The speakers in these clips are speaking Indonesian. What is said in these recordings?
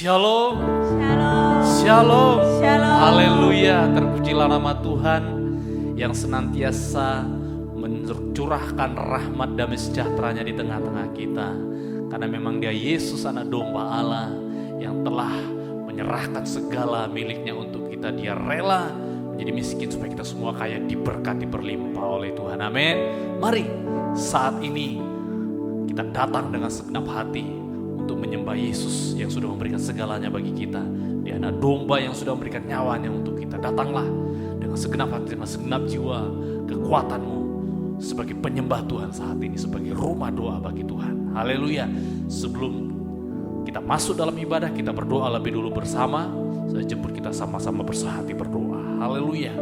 Shalom. Shalom. Shalom. Shalom. Haleluya. Terpujilah nama Tuhan yang senantiasa mencurahkan rahmat damai sejahteranya di tengah-tengah kita. Karena memang Dia Yesus anak domba Allah yang telah menyerahkan segala miliknya untuk kita. Dia rela menjadi miskin supaya kita semua kaya, diberkati berlimpah oleh Tuhan. Amin. Mari saat ini kita datang dengan segenap hati untuk menyembah Yesus yang sudah memberikan segalanya bagi kita. Dia anak domba yang sudah memberikan nyawanya untuk kita. Datanglah dengan segenap hati, dengan segenap jiwa, kekuatanmu sebagai penyembah Tuhan saat ini, sebagai rumah doa bagi Tuhan. Haleluya. Sebelum kita masuk dalam ibadah, kita berdoa lebih dulu bersama. Saya jemput kita sama-sama bersehati berdoa. Haleluya.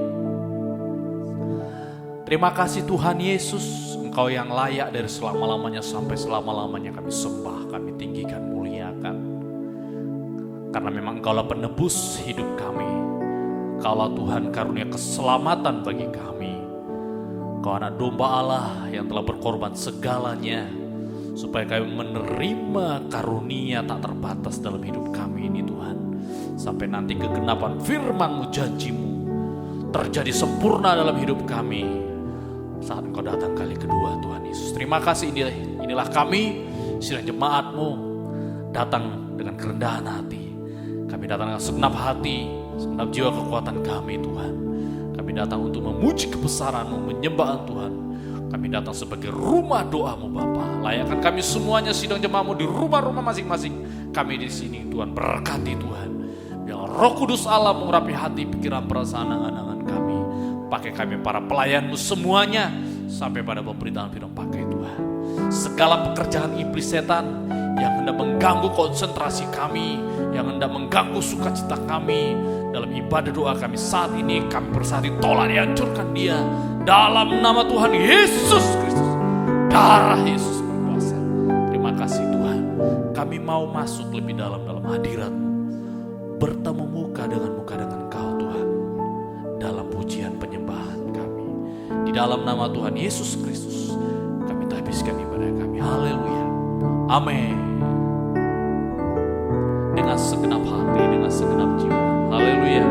Terima kasih Tuhan Yesus, Engkau yang layak dari selama-lamanya sampai selama-lamanya kami sembah, kami tinggikan, muliakan. Karena memang Engkaulah penebus hidup kami. Engkaulah Tuhan karunia keselamatan bagi kami. Engkau anak domba Allah yang telah berkorban segalanya supaya kami menerima karunia tak terbatas dalam hidup kami ini Tuhan. Sampai nanti kegenapan firman-Mu, janji-Mu terjadi sempurna dalam hidup kami saat Engkau datang kali kedua Tuhan Yesus. Terima kasih, inilah kami sidang jemaat-Mu datang dengan kerendahan hati. Kami datang dengan segenap hati, segenap jiwa kekuatan kami Tuhan. Kami datang untuk memuji kebesaran-Mu, menyembah Tuhan. Kami datang sebagai rumah doa-Mu Bapa. Layakkan kami semuanya sidang jemaat-Mu di rumah-rumah masing-masing. Kami di sini Tuhan, berkati Tuhan. Biar Roh Kudus Allah mengurapi hati, pikiran, perasaan, angan-angan kami. Pakai kami para pelayan-Mu semuanya sampai pada pemberitaan firman. Pakai Tuhan segala pekerjaan iblis setan yang hendak mengganggu konsentrasi kami, yang hendak mengganggu sukacita kami dalam ibadah doa kami saat ini, kami bersatu tolak, dihancurkan dia dalam nama Tuhan Yesus Kristus. Darah Yesus berkuasa. Terima kasih Tuhan. Kami mau masuk lebih dalam hadirat-Mu, bertemu muka dengan Kau Tuhan, dalam pujian penyembahan kami. Di dalam nama Tuhan Yesus Kristus kami habiskan ibadah kami. Haleluya. Amin. Dengan segenap hati, dengan segenap jiwa. Haleluya.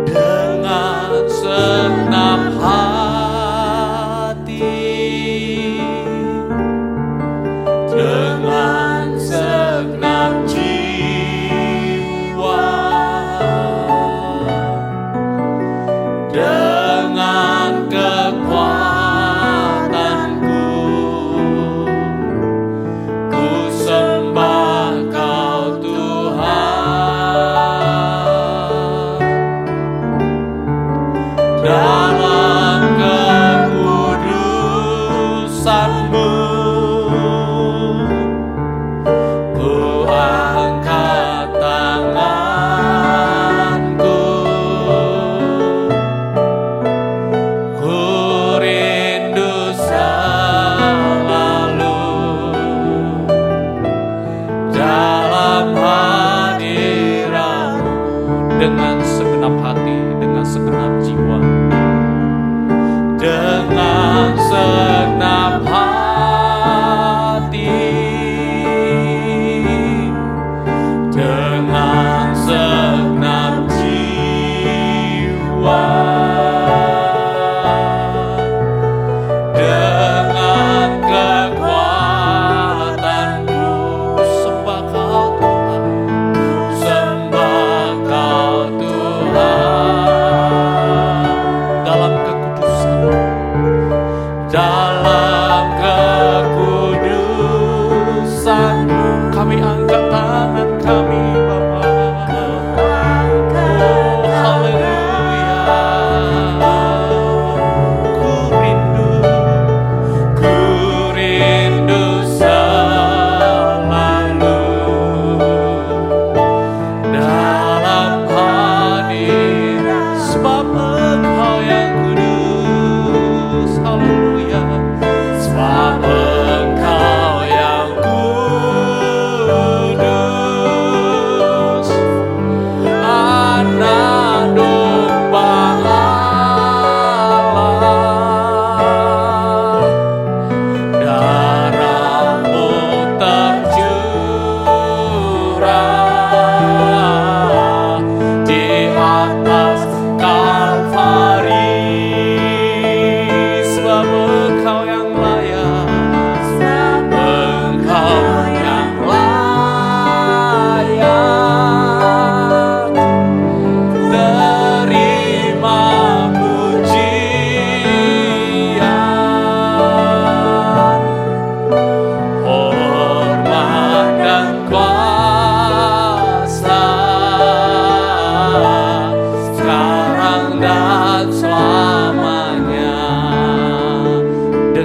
Dengan segenap hati, dengan segenap jiwa, dengan kekuatanku, ku sembah Kau Tuhan. Dalam kekudusan-Mu ku angkat tanganku, ku rindu selalu dalam hadirat-Mu. Dengan segenap hati, dengan segenap jiwa, dengan segenap hati,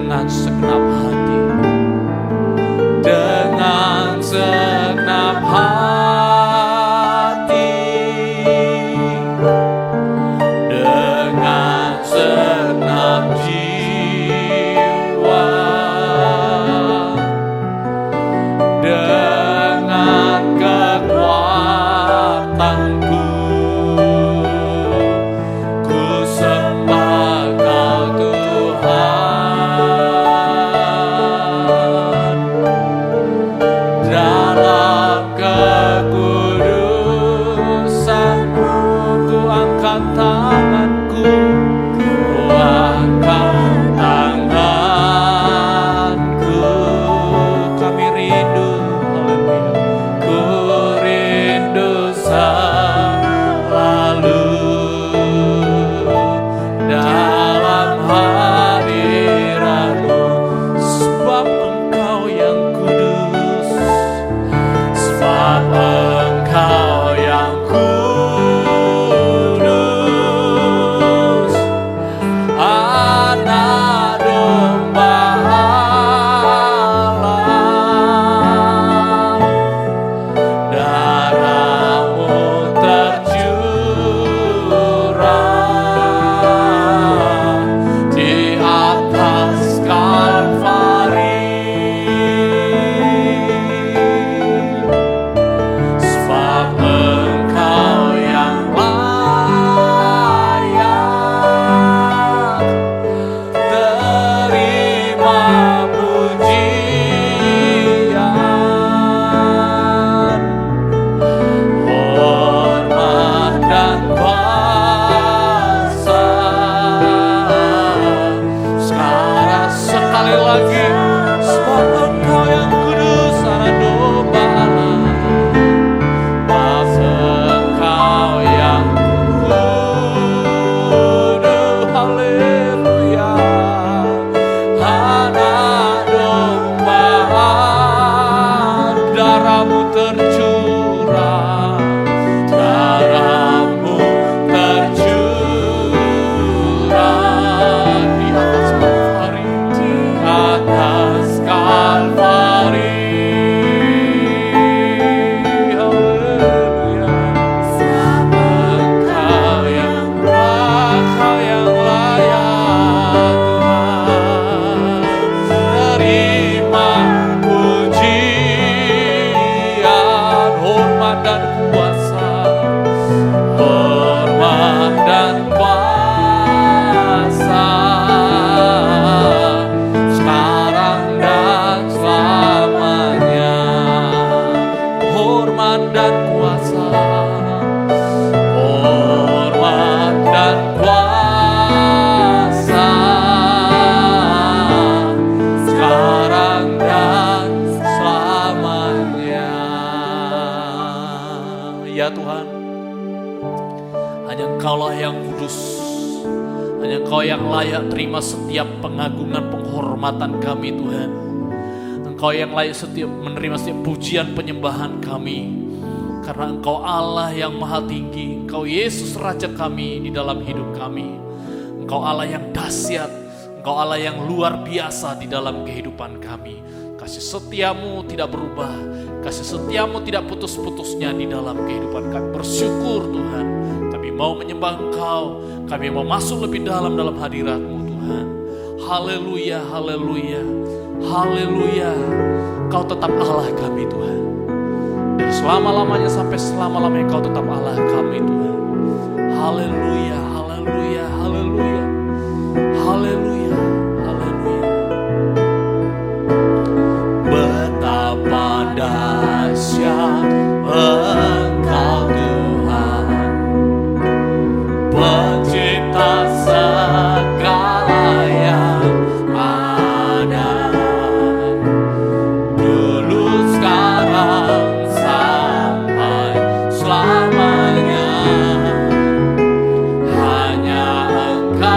dengan segenap hati, dengan segenap hati, dengan segenap jiwa, dengan kekuatanku, ku sembah Kau Tuhan. Dalam kekudusan-Mu ku angkat tanganku, ku angkat tanganku. Kami rindu, haleluya, ku rindu selalu dalam hadirat-Mu, sebab Engkau yang kudus, sebab Engkau yang kudus, Anak domba Allah, darah-Mu tercurah di atas Kalvari, sebab Engkau yang layak terima pujian, hormat dan kuasa. Sekarang sekali lagi, sebab Engkau yang kudus, Anak domba Allah, Engkau yang kudus, haleluya, Anak domba Allah, darah-Mu tercurah, darah-Mu tercurah di atas Kalvari, di atas Kalvari, haleluya. Engkau yang layak Tuhan, terima pujian, hormat dan kuasa, hormat dan kuasa, sekarang dan selamanya. Hormat dan kuasa, hormat dan kuasa, sekarang dan selamanya. Ya Tuhan, hanya Engkau-lah yang kudus, hanya Engkau yang layak terima setiap pengagungan penghormatan kami Tuhan. Engkau yang layak menerima setiap pujian penyembahan kami, karena Engkau Allah yang maha tinggi, Engkau Yesus Raja kami di dalam hidup kami. Engkau Allah yang dahsyat, Engkau Allah yang luar biasa di dalam kehidupan kami. Kasih setia-Mu tidak berubah, kasih setia-Mu tidak putus-putusnya di dalam kehidupan kami. Bersyukur Tuhan, kami mau menyembah Engkau, kami mau masuk lebih dalam hadirat-Mu Tuhan. Haleluya, haleluya, haleluya. Kau tetap Allah kami Tuhan, dan selama-lamanya sampai selama-lamanya Kau tetap Allah kami Tuhan. Haleluya, haleluya, haleluya, haleluya, haleluya. Betapa dahsyat Engkau Tuhan, pencipta segala yang ada, dulu, sekarang, sampai selamanya. Hanya Engkau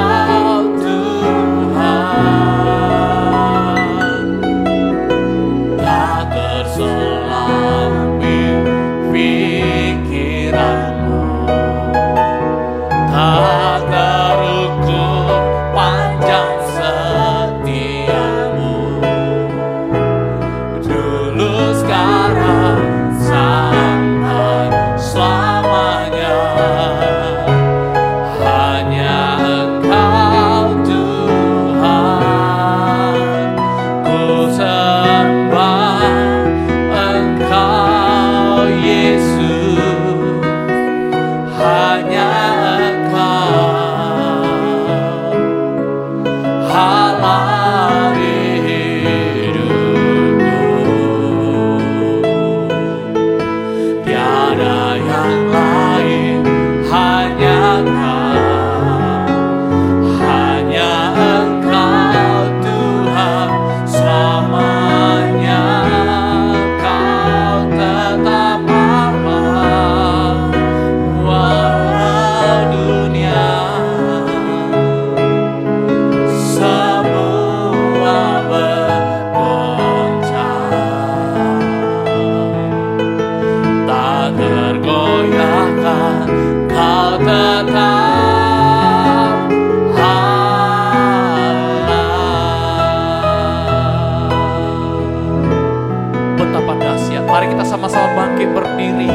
sama-sama bangkit berdiri.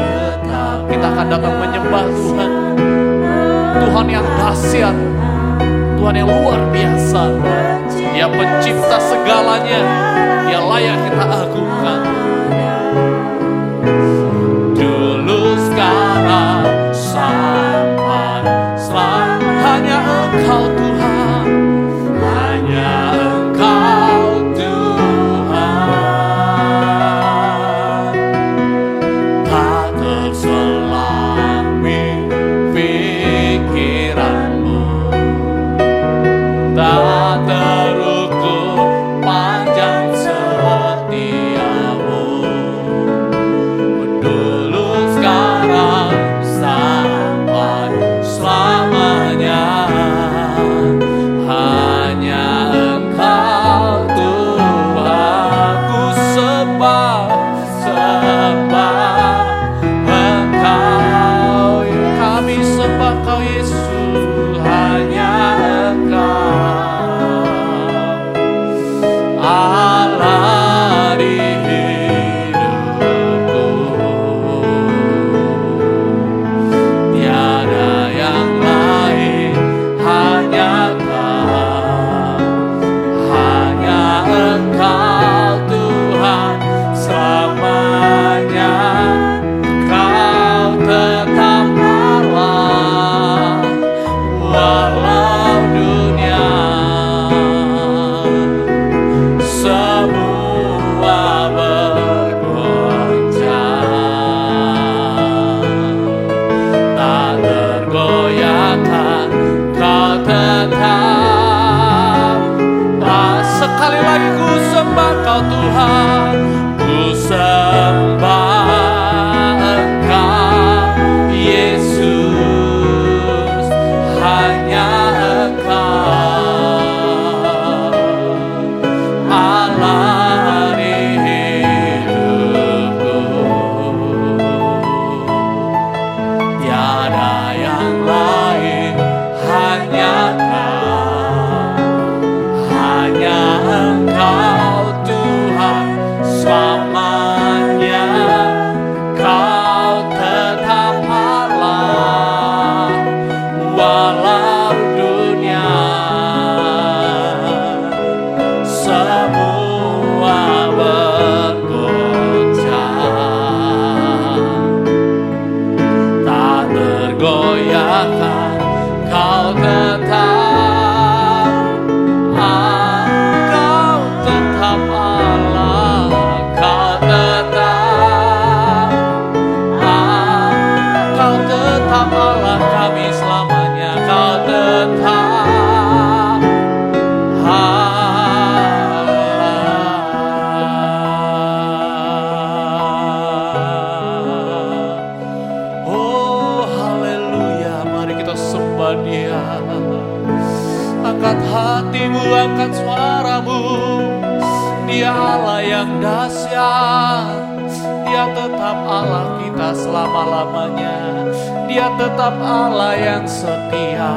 Kita akan datang menyembah Tuhan. Tuhan yang dahsyat, Tuhan yang luar biasa. Dia pencipta segalanya, Dia layak kita agungkan. Dulu, sekarang, sampai selalu, hanya Engkau Tuhan, hanya Engkau Tuhan. Tak terselami pikiranmu, tak terukur panjang setiamu. Dulu, sekarang, sampai selamanya, hanya Engkau Tuhan. Ku sembah, sembah Engkau, kami sembah Kau Yesus, hanya Engkau Allah di hidupku. Tiada yang lain, hanya Kau, hanya Engkau Tuhan selamanya. Kau tetap Allah walau dunia semua bergoncang, tak tergoyahkan. Kau tetap. Sekali lagi ku sembah Kau Tuhan, ku sembah Engkau Yesus, hanya Engkau Allah di hidupku. Tiada yang lain, hanya Kau, hanya Engkau Tuhan selamanya. Kau tetap Allah walau dunia semua bergoncang, tak tergoyahkan. Kau tetap, Kau tetap Allah, Kau tetap, Kau tetap Allah kami selamanya. Kau tetap Allah. Oh haleluya, mari kita sembah Dia. Angkat hatimu, angkat suaramu. Dia Allah yang dahsyat, Dia tetap Allah kita selama-lamanya. Dia tetap Allah yang setia,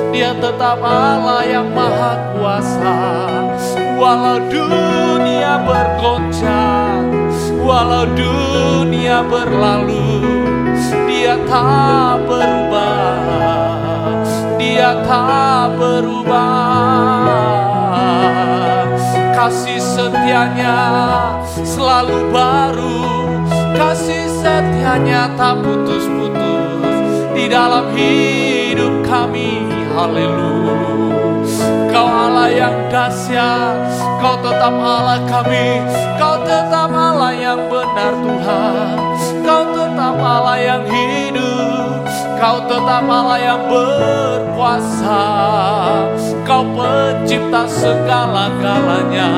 Dia tetap Allah yang maha kuasa. Walau dunia bergoncang, walau dunia berlalu, Dia tak berubah, Dia tak berubah. Kasih setianya selalu baru, kasih setianya tak putus-putus di dalam hidup kami. Haleluya. Kau Allah yang dahsyat, Kau tetap Allah kami. Kau tetap Allah yang benar Tuhan, Kau tetap Allah yang hidup, Kau tetap Allah yang berkuasa. Kau pencipta segala-galanya,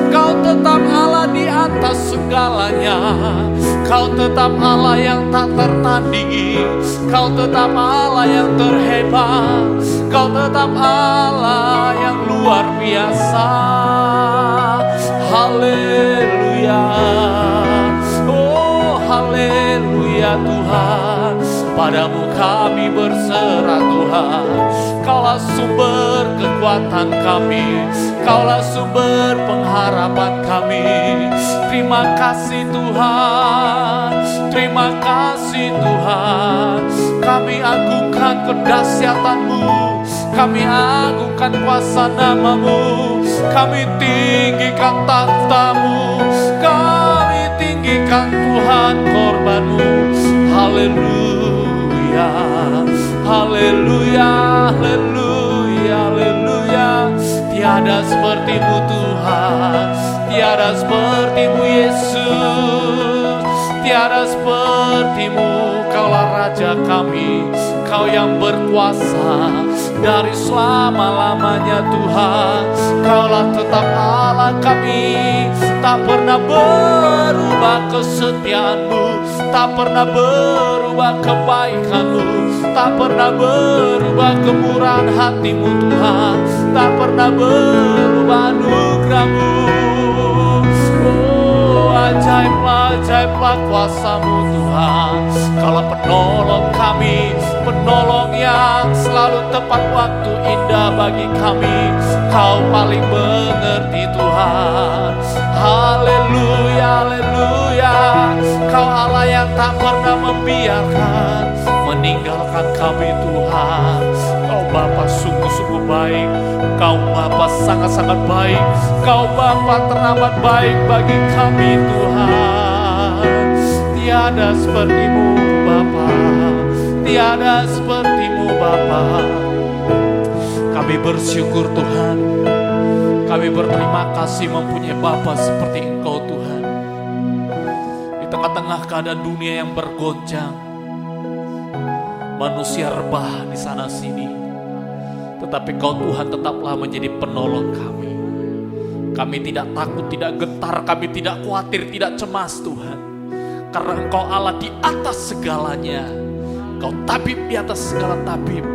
Kau tetap Allah di atas segalanya. Kau tetap Allah yang tak tertandingi, Kau tetap Allah yang terhebat, Kau tetap Allah yang luar biasa. Haleluya. Oh haleluya Tuhan, padamu kami berserah Tuhan. Kaulah sumber kekuatan kami, Kaulah sumber pengharapan kami. Terima kasih Tuhan, terima kasih Tuhan. Kami agungkan kedahsyatan-Mu, kami agungkan kuasa nama-Mu, kami tinggikan tahta-Mu, kami tinggikan Tuhan korban-Mu. Haleluya, haleluya, haleluya, haleluya. Tiada seperti-Mu Tuhan, tiada seperti-Mu Yesus, tiada seperti-Mu. Kaulah Raja kami, Kau yang berkuasa dari selama-lamanya Tuhan. Kaulah tetap Allah kami, tak pernah berubah kesetiaan-Mu, tak pernah berubah kebaikan-Mu, tak pernah berubah kemurahan hati-Mu Tuhan, tak pernah berubah anugerah-Mu. Oh, ajaiblah, ajaiblah kuasa-Mu Tuhan. Kaulah penolong kami, penolong yang selalu tepat waktu, indah bagi kami. Kau paling mengerti Tuhan. Haleluya, haleluya. Kau Allah yang tak pernah membiarkan meninggalkan kami Tuhan. Kau Bapa sungguh-sungguh baik, Kau Bapa sangat-sangat baik, Kau Bapa teramat baik bagi kami Tuhan. Tiada seperti-Mu Bapa, tiada seperti-Mu Bapa. Kami bersyukur Tuhan, kami berterima kasih mempunyai Bapa seperti Engkau Tuhan. Di tengah-tengah keadaan dunia yang bergoncang, manusia rebah di sana sini, tetapi Kau Tuhan tetaplah menjadi penolong kami. Kami tidak takut, tidak getar, kami tidak khawatir, tidak cemas Tuhan. Karena Engkau Allah di atas segalanya. Engkau tabib di atas segala tabib.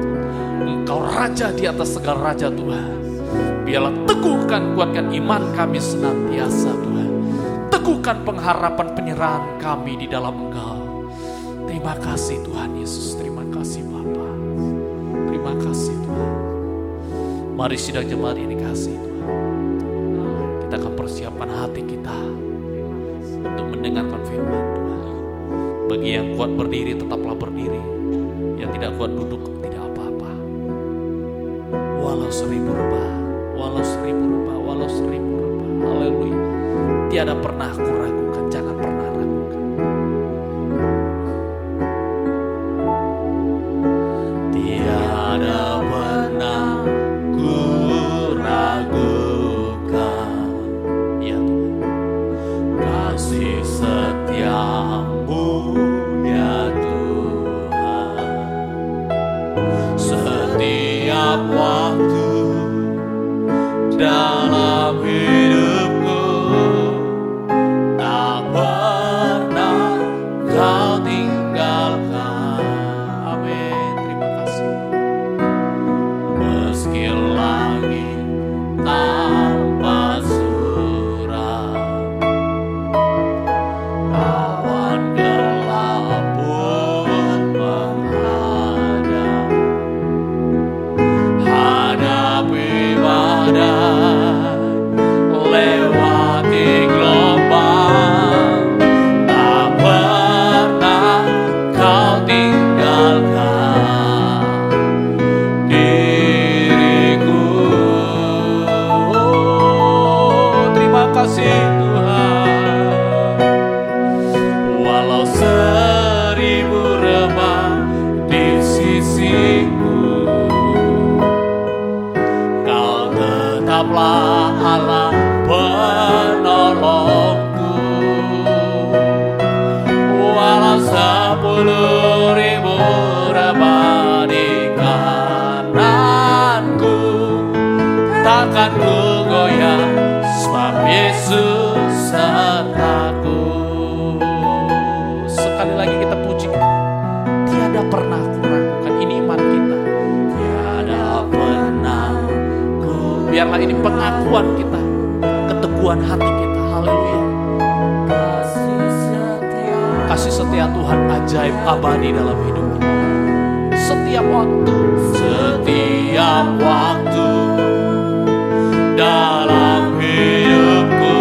Engkau Raja di atas segala raja Tuhan. Biarlah teguhkan, kuatkan iman kami senantiasa Tuhan. Teguhkan pengharapan penyerahan kami di dalam Engkau. Terima kasih Tuhan Yesus, terima kasih Bapa. Terima kasih Tuhan. Mari sidang jemaat ini kasih Tuhan. Kita akan persiapkan hati kita untuk mendengarkan firman Tuhan. Bagi yang kuat berdiri tetaplah berdiri, yang tidak kuat duduk tidak apa-apa. Walau seribu rebah, walau seribu rebah, walau seribu rebah. Haleluya. Tiada pernah aku ragukan, jangan pernah ragukan. Tiada pernah ku ragukan, ya Tuhan, kasih setia-Mu ya Tuhan. Setiap waktu dalam hidupku tak pernah Kau tinggalkan. Amin. Terima kasih. Meski langit tanpa suram, awan gelap pun menghadap, hadapi badai, lewati gelombang, tak pernah Kau tinggalkan diriku. Oh, terima kasih Tuhan. Walau seribu rebah di sisiku, Kau tetaplah Allah penolongku. Walau 10.000 rebah di kananku, takkan ku goyah, sebab Yesus sertaku. Sekali lagi kita pujikan. Tiada pernah ku ragukan, ini iman kita. Tiada pernah ku. Biarlah ini pengakuan kita, keteguhan hati kita. Haleluya. Kasih setia Tuhan ajaib abadi dalam hidup kita. Setiap waktu, setiap waktu dalam hidupku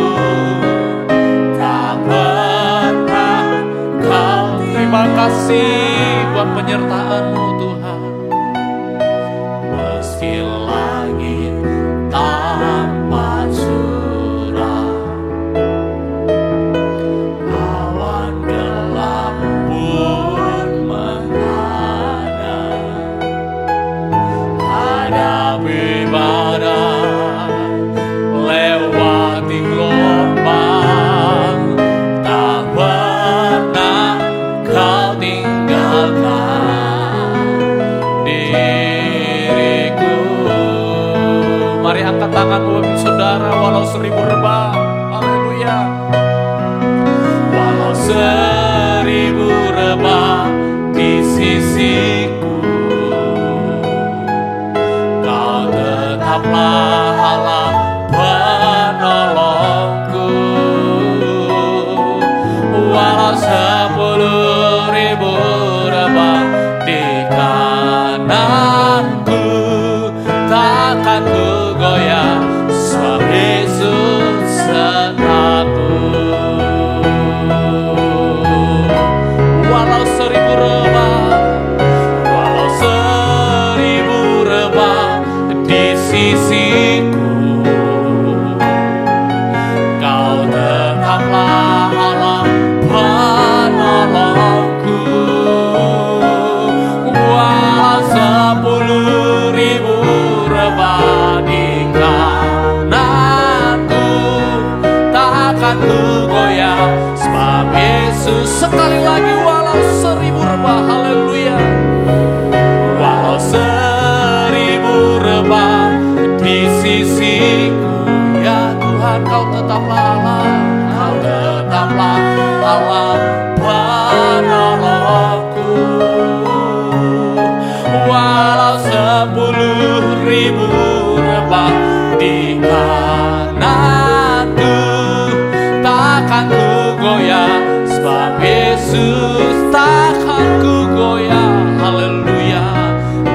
ku goyah, sebab Yesus. Sekali lagi, walau 1000 rebah, haleluya. Walau 1000 rebah di sisiku, ya Tuhan, kau tetaplah Allah, kau tetaplah Allah penolongku. Walau 10.000 rebah di kananku, takkan ku goyah, sebab Yesus. Takkan ku goyah, haleluya.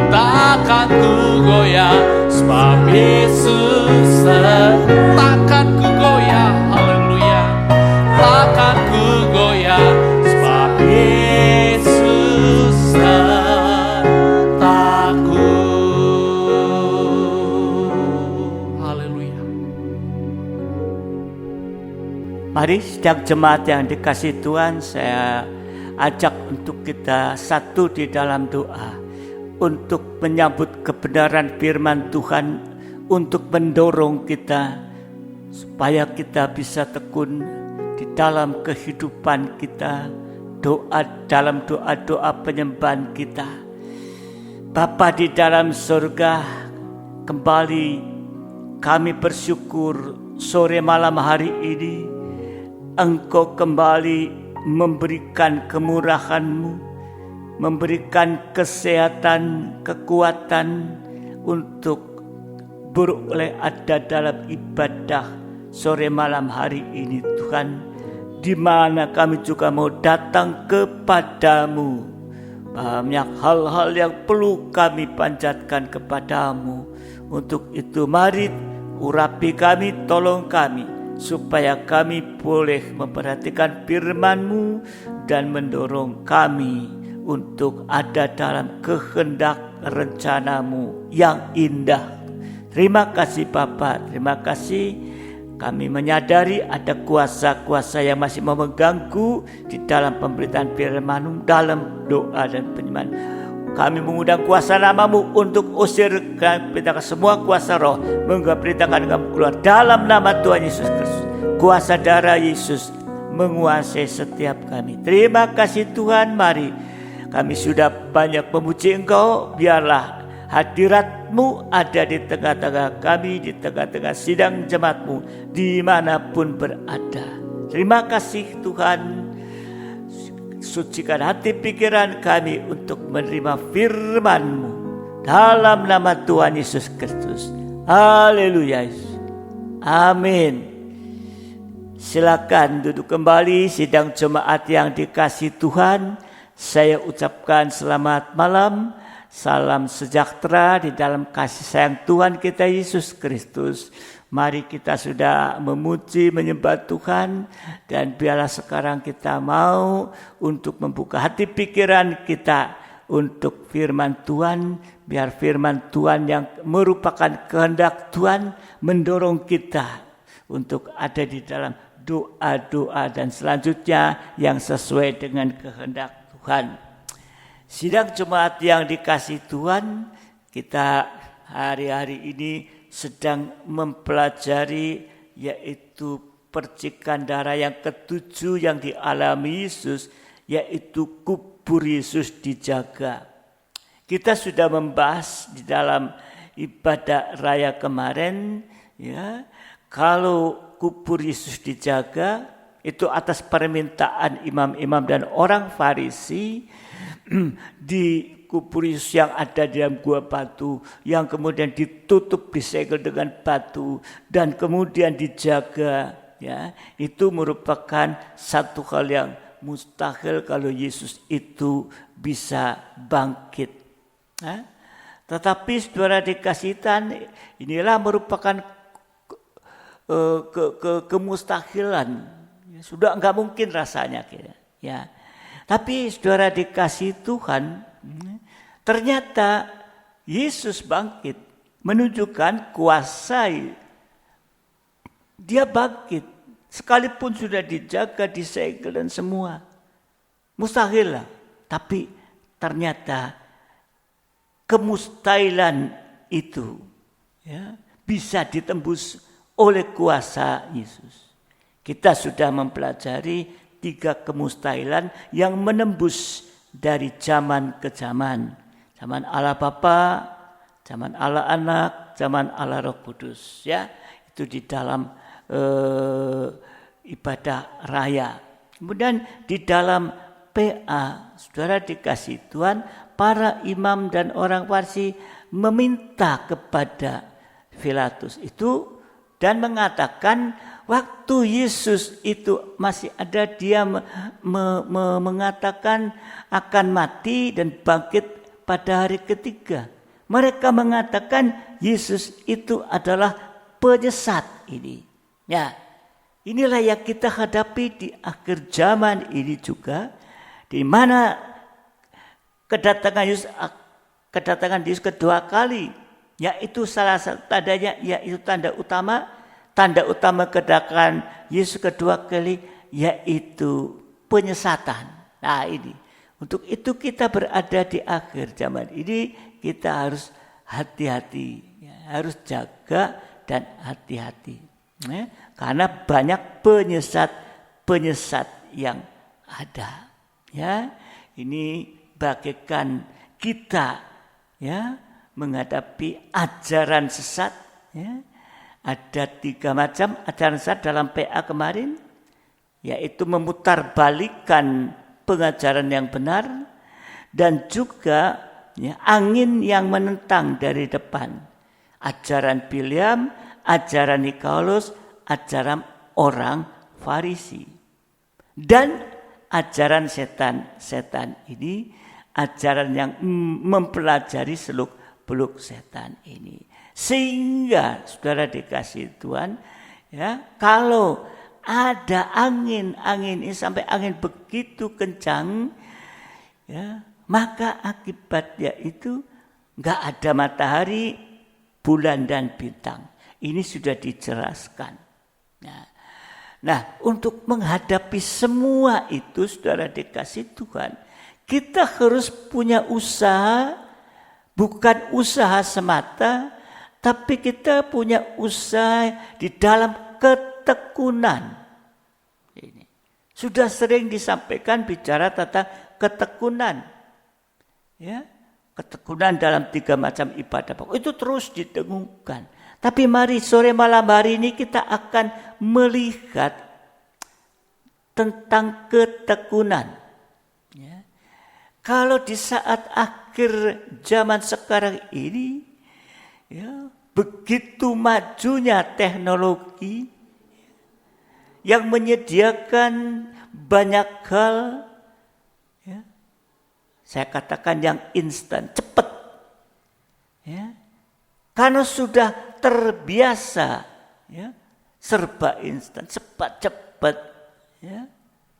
Takkan ku goyah, sebab Yesus. Takkan ku goyah, haleluya. Takkan ku goyah, sebab Yesus sertaku. Haleluya. Mari sidang jemaat yang dikasihi Tuhan, saya ajak untuk kita satu di dalam doa untuk menyambut kebenaran firman Tuhan, untuk mendorong kita supaya kita bisa tekun di dalam kehidupan kita, dalam doa-doa penyembahan kita. Bapa di dalam surga, kembali kami bersyukur sore malam hari ini Engkau kembali memberikan kemurahan-Mu, memberikan kesehatan, kekuatan untuk beroleh ada dalam ibadah sore malam hari ini Tuhan, di mana kami juga mau datang kepadamu. Banyak hal-hal yang perlu kami panjatkan kepadamu. Untuk itu mari urapi kami, tolong kami, supaya kami boleh memperhatikan firman-Mu dan mendorong kami untuk ada dalam kehendak rencana-Mu yang indah. Terima kasih Bapa, terima kasih. Kami menyadari ada kuasa-kuasa yang masih mau mengganggu di dalam pemberitaan firman-Mu, dalam doa dan penyembahan. Kami mengundang kuasa nama-Mu untuk usir, perintahkan semua kuasa roh, perintahkan kamu keluar dalam nama Tuhan Yesus Kristus. Kuasa darah Yesus menguasai setiap kami. Terima kasih Tuhan. Mari, kami sudah banyak memuji Engkau. Biarlah hadirat-Mu ada di tengah-tengah kami, di tengah-tengah sidang jemaat-Mu, dimanapun berada. Terima kasih Tuhan. Sucikan hati pikiran kami untuk menerima firman-Mu dalam nama Tuhan Yesus Kristus. Haleluya. Amin. Silakan duduk kembali sidang jemaat yang dikasihi Tuhan. Saya ucapkan selamat malam, salam sejahtera di dalam kasih sayang Tuhan kita Yesus Kristus. Mari kita sudah memuji, menyembah Tuhan, dan biarlah sekarang kita mau untuk membuka hati pikiran kita untuk firman Tuhan. Biar firman Tuhan yang merupakan kehendak Tuhan mendorong kita untuk ada di dalam doa-doa dan selanjutnya yang sesuai dengan kehendak Tuhan. Sidang jemaat yang dikasihi Tuhan, kita hari-hari ini sedang mempelajari yaitu percikan darah yang ke-7 yang dialami Yesus, yaitu kubur Yesus dijaga. Kita sudah membahas di dalam ibadah raya kemarin, ya, kalau kubur Yesus dijaga itu atas permintaan imam-imam dan orang Farisi. Di kubur Yesus yang ada di dalam gua batu, yang kemudian ditutup, disegel dengan batu, dan kemudian dijaga, ya, itu merupakan satu hal yang mustahil kalau Yesus itu bisa bangkit. Tetapi saudara dikasihi Tuhan, inilah merupakan kemustahilan. Sudah enggak mungkin rasanya, ya. Tapi saudara dikasihi Tuhan, ternyata Yesus bangkit, menunjukkan kuasa. Dia bangkit, sekalipun sudah dijaga, disegel dan semua. Mustahil lah. Tapi ternyata kemustahilan itu, ya, bisa ditembus oleh kuasa Yesus. Kita sudah mempelajari 3 kemustahilan yang menembus dari zaman ke zaman. Zaman Allah Bapa, zaman Allah Anak, zaman Allah Roh Kudus. Ya, itu di dalam ibadah raya. Kemudian di dalam PA, saudara dikasih Tuhan, para imam dan orang Farisi meminta kepada Pilatus itu dan mengatakan waktu Yesus itu masih ada, dia mengatakan akan mati dan bangkit pada hari ketiga. Mereka mengatakan Yesus itu adalah penyesat ini. Ya, inilah yang kita hadapi di akhir zaman ini juga, di mana kedatangan Yesus kedua kali, yaitu salah satu tandanya, yaitu tanda utama kedatangan Yesus kedua kali, yaitu penyesatan. Nah ini, untuk itu kita berada di akhir zaman ini, kita harus hati-hati, ya, harus jaga dan hati-hati, ya, karena banyak penyesat yang ada. Ya, ini bagaikan kita, ya, menghadapi ajaran sesat. Ya. Ada 3 macam ajaran sesat dalam PA kemarin, yaitu memutarbalikkan pengajaran yang benar, dan juga ya, angin yang menentang dari depan. Ajaran Bileam, ajaran Nikolas, ajaran orang Farisi. Dan ajaran setan ini, ajaran yang mempelajari seluk-beluk setan ini. Sehingga saudara dikasih Tuhan, ya, kalau ada angin ini sampai angin begitu kencang, ya, maka akibatnya itu enggak ada matahari, bulan dan bintang. Ini sudah dijelaskan. Nah, untuk menghadapi semua itu, saudara dikasih Tuhan, kita harus punya usaha, bukan usaha semata, tapi kita punya usaha di dalam ketekunan. Ini sudah sering disampaikan bicara tentang ketekunan. Ya, ketekunan dalam 3 macam ibadah pokok itu terus didengungkan. Tapi mari sore malam hari ini kita akan melihat tentang ketekunan. Ya. Kalau di saat akhir zaman sekarang ini, ya, begitu majunya teknologi yang menyediakan banyak hal, ya, saya katakan yang instan, cepat. Ya. Karena sudah terbiasa, ya, serba instan, cepat. Ya.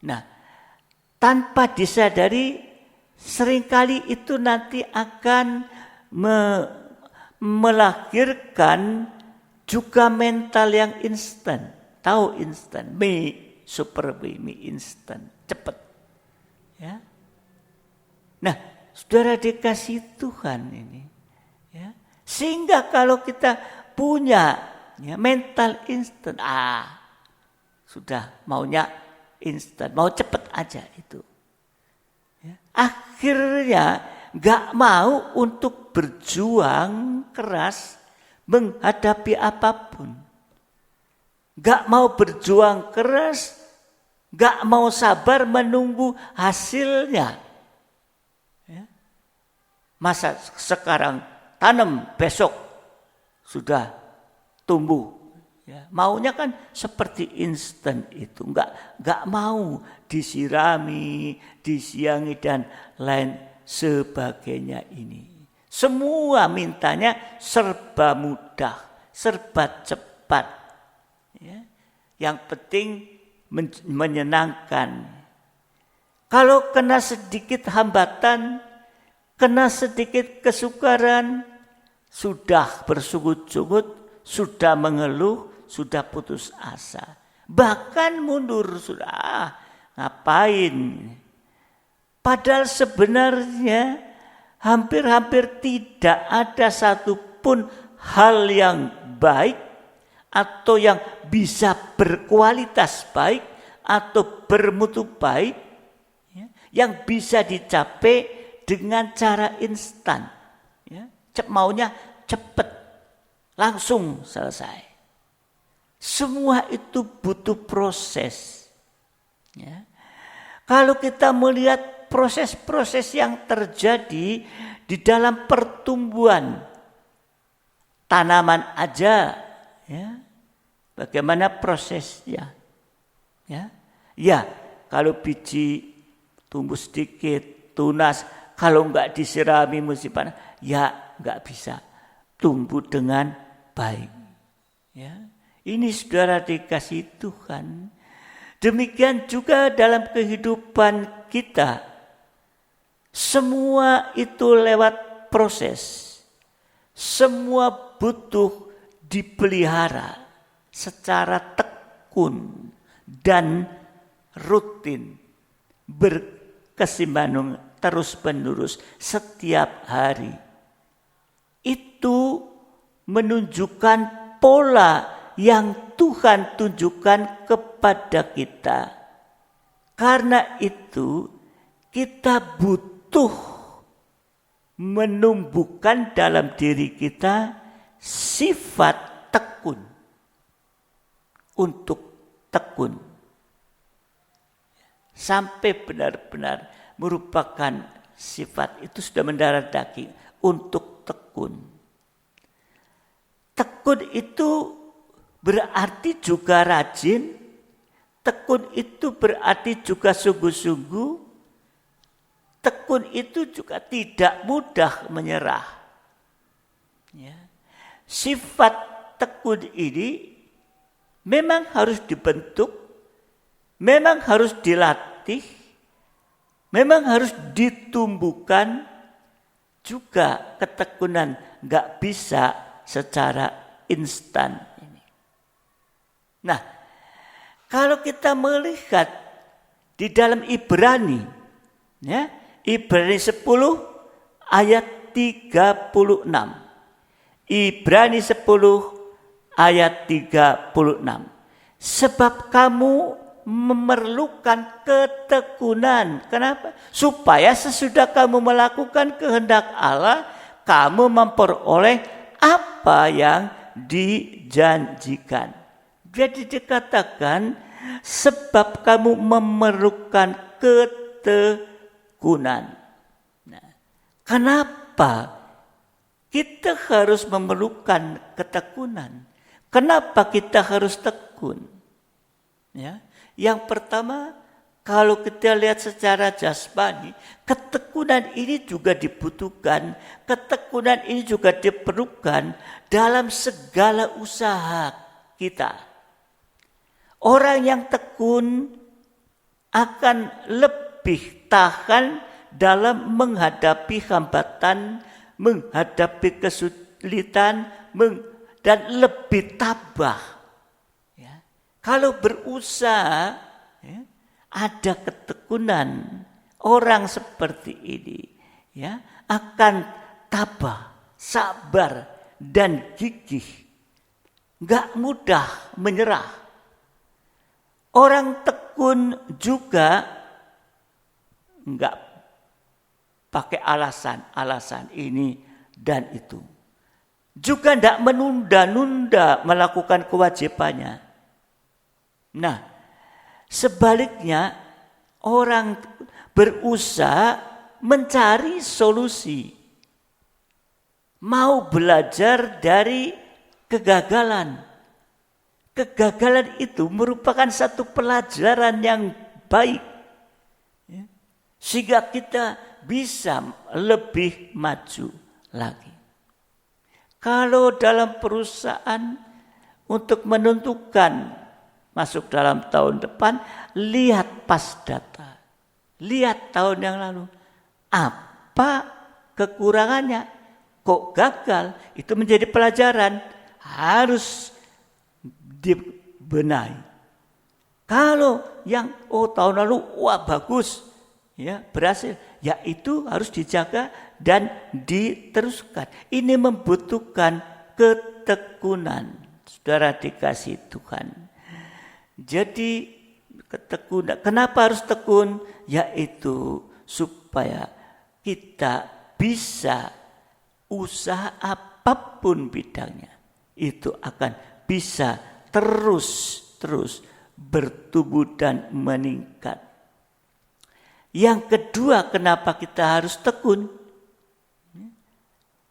Nah, tanpa disadari, seringkali itu nanti akan melahirkan juga mental yang instan. Tahu instan, mie instan, cepat. Ya. Nah, saudara dikasih Tuhan ini, ya, sehingga kalau kita punya, ya, mental instan, sudah maunya instan, mau cepat aja itu. Ya. Akhirnya gak mau untuk berjuang keras menghadapi apapun. Gak mau berjuang keras, gak mau sabar menunggu hasilnya. Ya. Masa sekarang tanam, besok sudah tumbuh. Ya, maunya kan seperti instan itu, enggak mau disirami, disiangi dan lain sebagainya ini. Semua mintanya serba mudah, serba cepat. Ya, yang penting menyenangkan. Kalau kena sedikit hambatan, kena sedikit kesukaran, sudah bersungut-sungut, sudah mengeluh, sudah putus asa. Bahkan mundur sudah, ngapain? Padahal sebenarnya hampir-hampir tidak ada satupun hal yang baik atau yang bisa berkualitas baik atau bermutu baik, ya, yang bisa dicapai dengan cara instan, ya, maunya cepat, langsung selesai. Semua itu butuh proses. Ya. Kalau kita melihat proses-proses yang terjadi di dalam pertumbuhan tanaman aja, ya, bagaimana prosesnya? Ya, kalau biji tumbuh sedikit, tunas, kalau enggak disirami musim panas, ya enggak bisa tumbuh dengan baik. Ya, ini saudara dikasih Tuhan. Demikian juga dalam kehidupan kita. Semua itu lewat proses. Semua butuh dipelihara secara tekun dan rutin, berkesinambungan terus-menerus setiap hari. Itu menunjukkan pola yang Tuhan tunjukkan kepada kita. Karena itu kita butuh menumbuhkan dalam diri kita sifat tekun. Untuk tekun. Sampai benar-benar merupakan sifat itu sudah mendarah daging untuk tekun. Tekun itu berarti juga rajin, tekun itu berarti juga sungguh-sungguh, tekun itu juga tidak mudah menyerah. Ya. Sifat tekun ini memang harus dibentuk, memang harus dilatih, memang harus ditumbuhkan, juga ketekunan gak bisa secara instan. Nah, kalau kita melihat di dalam Ibrani, ya, Ibrani 10 ayat 36. Ibrani 10 ayat 36. Sebab kamu memerlukan ketekunan. Kenapa? Supaya sesudah kamu melakukan kehendak Allah, kamu memperoleh apa yang dijanjikan. Jadi dikatakan sebab kamu memerlukan ketekunan. Nah, kenapa kita harus memerlukan ketekunan? Kenapa kita harus tekun? Ya, yang pertama, kalau kita lihat secara jasmani, ketekunan ini juga dibutuhkan, ketekunan ini juga diperlukan dalam segala usaha kita. Orang yang tekun akan lebih tahan dalam menghadapi hambatan, menghadapi kesulitan, dan lebih tabah. Ya. Kalau berusaha, ya, ada ketekunan, orang seperti ini, ya, akan tabah, sabar, dan gigih. Gak mudah menyerah. Orang tekun juga enggak pakai alasan ini dan itu. Juga enggak menunda-nunda melakukan kewajibannya. Nah, sebaliknya orang berusaha mencari solusi. Mau belajar dari kegagalan. Kegagalan itu merupakan satu pelajaran yang baik. Ya. Sehingga kita bisa lebih maju lagi. Kalau dalam perusahaan untuk menentukan masuk dalam tahun depan, lihat pas data. Lihat tahun yang lalu. Apa kekurangannya? Kok gagal? Itu menjadi pelajaran. Harus dibenahi. Kalau yang tahun lalu bagus, ya berhasil, ya itu harus dijaga dan diteruskan. Ini membutuhkan ketekunan. Saudara dikasih Tuhan. Jadi ketekunan, kenapa harus tekun? Yaitu supaya kita bisa usaha apapun bidangnya, itu akan bisa terus bertumbuh dan meningkat. Yang kedua, kenapa kita harus tekun?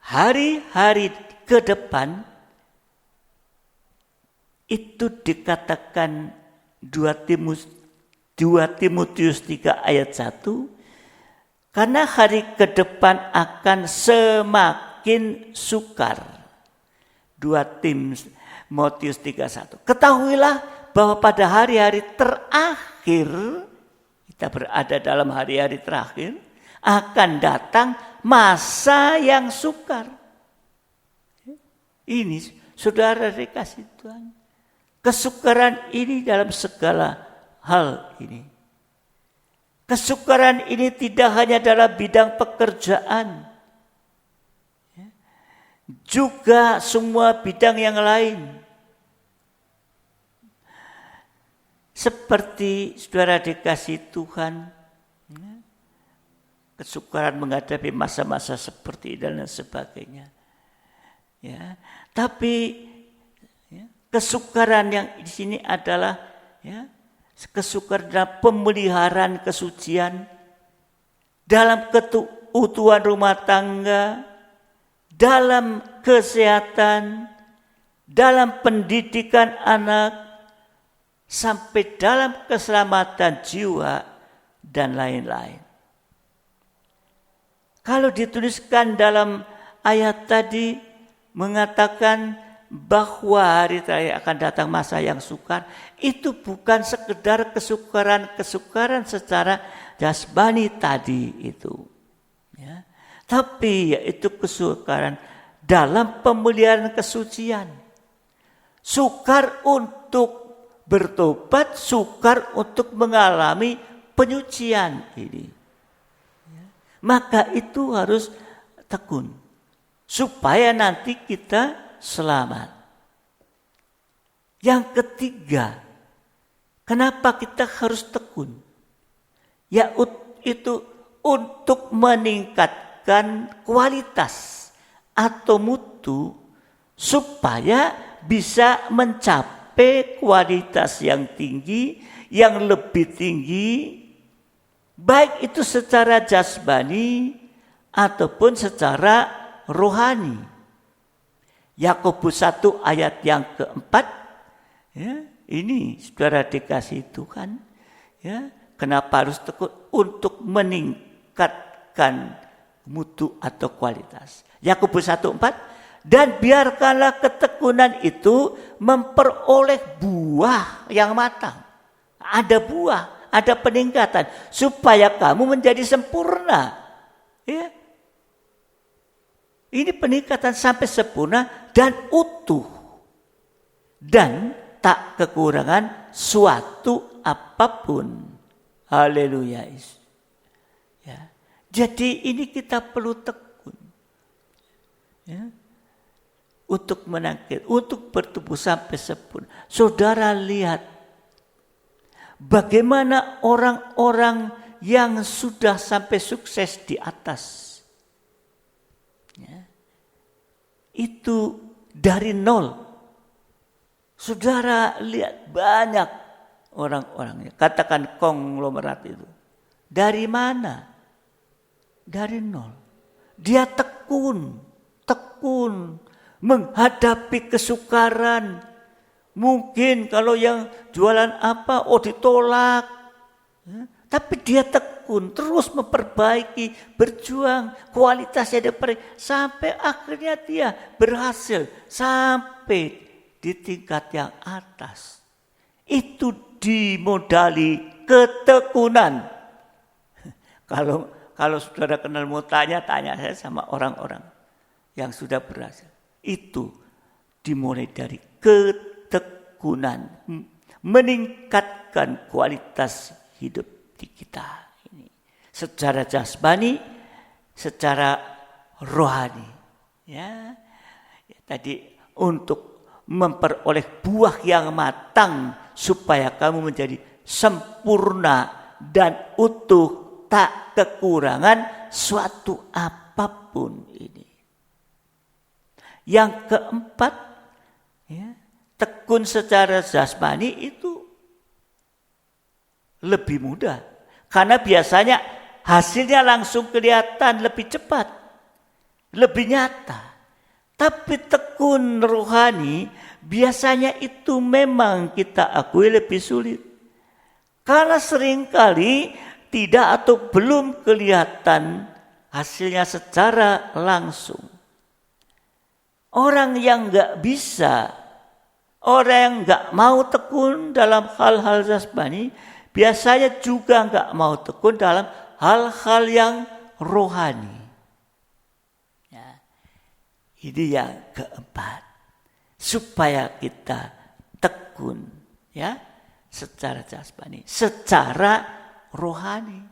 Hari-hari ke depan itu dikatakan 2 Timotius 3 ayat 1, karena hari ke depan akan semakin sukar. 2 Timotius 3:1. Ketahuilah bahwa pada hari-hari terakhir, kita berada dalam hari-hari terakhir, akan datang masa yang sukar. Ini saudara dikasih Tuhan. Kesukaran ini dalam segala hal ini. Kesukaran ini tidak hanya dalam bidang pekerjaan, juga semua bidang yang lain. Seperti saudara dikasih Tuhan, kesukaran menghadapi masa-masa seperti dan sebagainya. Ya, tapi kesukaran yang di sini adalah kesukaran dalam pemeliharaan kesucian, dalam keutuhan rumah tangga, dalam kesehatan, dalam pendidikan anak, sampai dalam keselamatan jiwa dan lain-lain. Kalau dituliskan dalam ayat tadi mengatakan bahwa hari terakhir akan datang masa yang sukar, itu bukan sekedar kesukaran secara jasmani tadi itu, ya. Tapi yaitu kesukaran dalam pemeliharaan kesucian, sukar untuk bertobat, sukar untuk mengalami penyucian ini, ya. Maka itu harus tekun supaya nanti kita selamat. Yang ketiga, kenapa kita harus tekun? Yaitu untuk meningkatkan kualitas atau mutu supaya bisa mencapai kualitas yang tinggi, yang lebih tinggi, baik itu secara jasmani ataupun secara rohani. Yakobus 1 ayat yang keempat, ya, ini saudara dikasih Tuhan, ya, kenapa harus tekun? Untuk meningkatkan mutu atau kualitas. Yakobus 1:4, dan biarkanlah ketekunan itu memperoleh buah yang matang. Ada buah, ada peningkatan supaya kamu menjadi sempurna. Ya. Ini peningkatan sampai sempurna dan utuh, dan tak kekurangan suatu apapun. Haleluya. Ya. Jadi ini kita perlu tekun, ya, untuk menangkil, untuk bertumbuh sampai sempurna. Saudara lihat bagaimana orang-orang yang sudah sampai sukses di atas. Itu dari nol. Saudara lihat banyak orang-orangnya, katakan konglomerat itu. Dari mana? Dari nol. Dia tekun menghadapi kesukaran. Mungkin kalau yang jualan apa, ditolak. Tapi dia tekun, terus memperbaiki, berjuang, kualitasnya diperbaiki, sampai akhirnya dia berhasil sampai di tingkat yang atas. Itu dimodali ketekunan. Kalau saudara kenal, mau tanya saya sama orang-orang yang sudah berhasil. Itu dimulai dari ketekunan, meningkatkan kualitas hidup di kita ini, secara jasmani, secara rohani, ya. Tadi untuk memperoleh buah yang matang supaya kamu menjadi sempurna dan utuh, tak kekurangan suatu apapun ini. Yang keempat, ya, tekun secara jasmani itu lebih mudah. Karena biasanya hasilnya langsung kelihatan lebih cepat, lebih nyata. Tapi tekun rohani biasanya itu memang kita akui lebih sulit. Karena seringkali tidak atau belum kelihatan hasilnya secara langsung. Orang yang gak bisa, orang yang gak mau tekun dalam hal-hal jasmani, biasanya juga gak mau tekun dalam hal-hal yang rohani. Ini yang keempat, supaya kita tekun, ya, secara jasmani, secara rohani.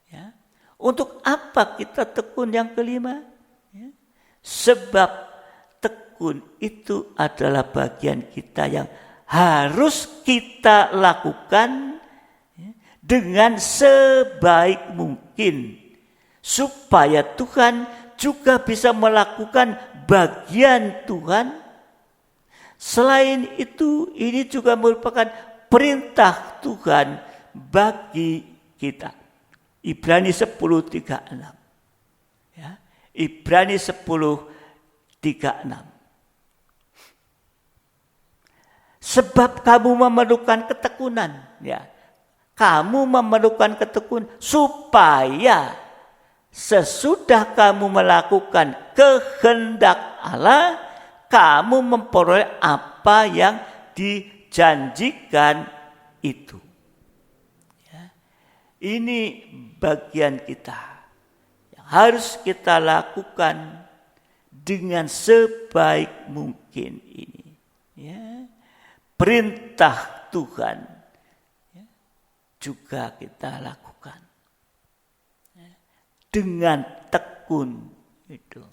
Ya. Untuk apa kita tekun yang kelima? Ya. Sebab tekun itu adalah bagian kita yang harus kita lakukan, ya, dengan sebaik mungkin, supaya Tuhan juga bisa melakukan bagian Tuhan. Selain itu, ini juga merupakan perintah Tuhan bagi kita. Ibrani 10:36. Ya, Ibrani 10:36. Sebab kamu memerlukan ketekunan, ya. Kamu memerlukan ketekunan supaya sesudah kamu melakukan kehendak Allah, kamu memperoleh apa yang dijanjikan itu. Ya. Ini bagian kita yang harus kita lakukan dengan sebaik mungkin ini. Ya. Perintah Tuhan, ya, juga kita lakukan dengan tekun itu,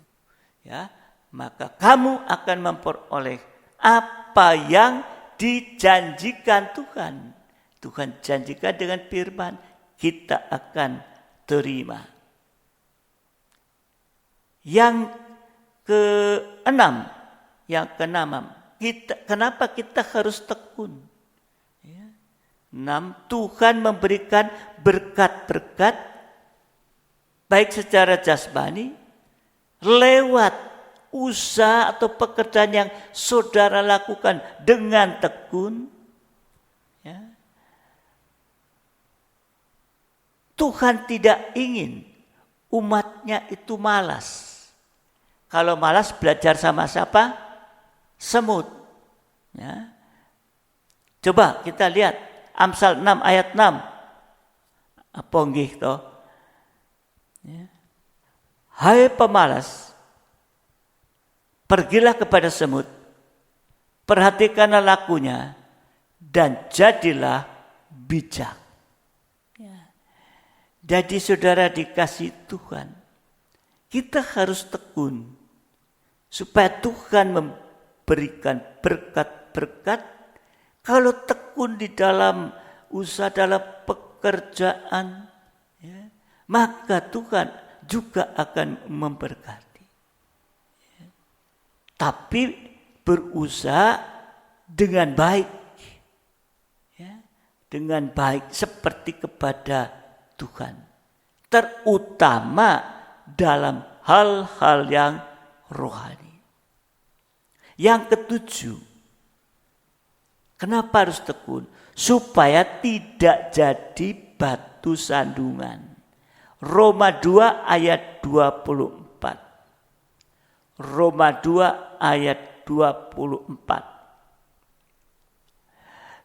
ya, maka kamu akan memperoleh apa yang dijanjikan Tuhan. Tuhan janjikan dengan firman, kita akan terima. Yang keenam, kenapa kita harus tekun? Ya. 6, Tuhan memberikan berkat-berkat baik secara jasmani, lewat usaha atau pekerjaan yang saudara lakukan dengan tekun. Ya. Tuhan tidak ingin umatnya itu malas. Kalau malas belajar sama siapa? Semut. Ya. Coba kita lihat Amsal 6 ayat 6. Apa nggih toh? Ya. Hai pemalas, pergilah kepada semut, perhatikanlah lakunya, dan jadilah bijak. Ya. Jadi saudara dikasih Tuhan, kita harus tekun, supaya Tuhan memberikan berkat-berkat. Kalau tekun di dalam usaha, dalam pekerjaan, ya, maka Tuhan juga akan memberkati. Ya. Tapi berusaha dengan baik. Ya. Dengan baik seperti kepada Tuhan. Terutama dalam hal-hal yang rohani. Yang ketujuh, kenapa harus tekun? Supaya tidak jadi batu sandungan. Roma 2 ayat 24. Roma 2 ayat 24.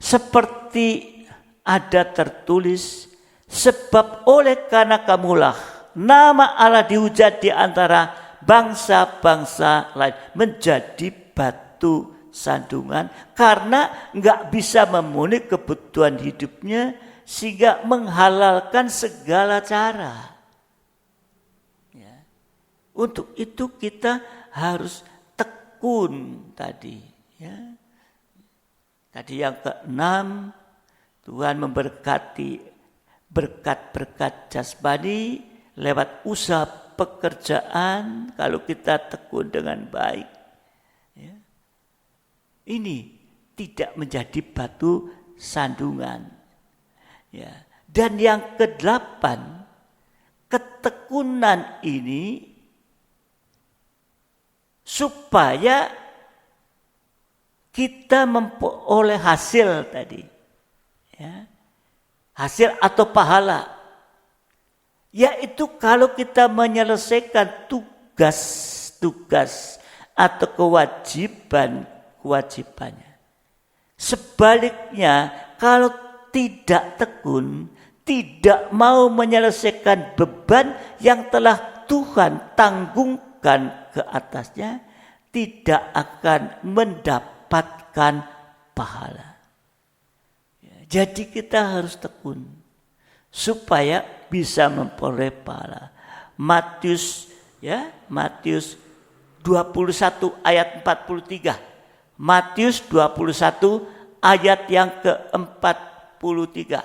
Seperti ada tertulis, sebab oleh karena kamulah nama Allah dihujat di antara bangsa-bangsa lain, menjadi batu sandungan karena enggak bisa memenuhi kebutuhan hidupnya, sehingga menghalalkan segala cara. Ya. Untuk itu kita harus tekun tadi. Ya. Tadi yang keenam, Tuhan memberkati berkat-berkat jasmani lewat usaha pekerjaan kalau kita tekun dengan baik. Ya. Ini tidak menjadi batu sandungan. Ya. Dan yang kedelapan, ketekunan ini supaya kita memperoleh hasil tadi. Ya. Hasil atau pahala. Yaitu kalau kita menyelesaikan tugas-tugas atau kewajibannya. Sebaliknya, kalau tidak tekun, tidak mau menyelesaikan beban yang telah Tuhan tanggungkan ke atasnya, tidak akan mendapatkan pahala. Jadi kita harus tekun supaya bisa memperoleh pahala. Matius 21 ayat 43. Matius 21 ayat yang ke-43.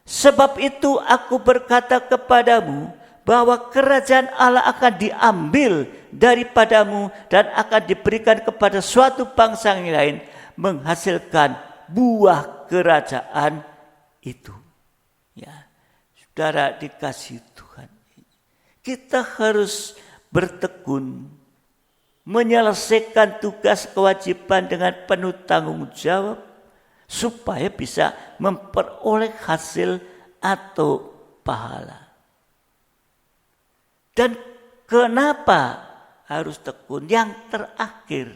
Sebab itu aku berkata kepadamu bahwa kerajaan Allah akan diambil daripadamu dan akan diberikan kepada suatu bangsa yang lain menghasilkan buah kerajaan itu. Ya, saudara dikasihi Tuhan, kita harus bertekun menyelesaikan tugas kewajiban dengan penuh tanggung jawab supaya bisa memperoleh hasil atau pahala. Dan kenapa harus tekun? Yang terakhir,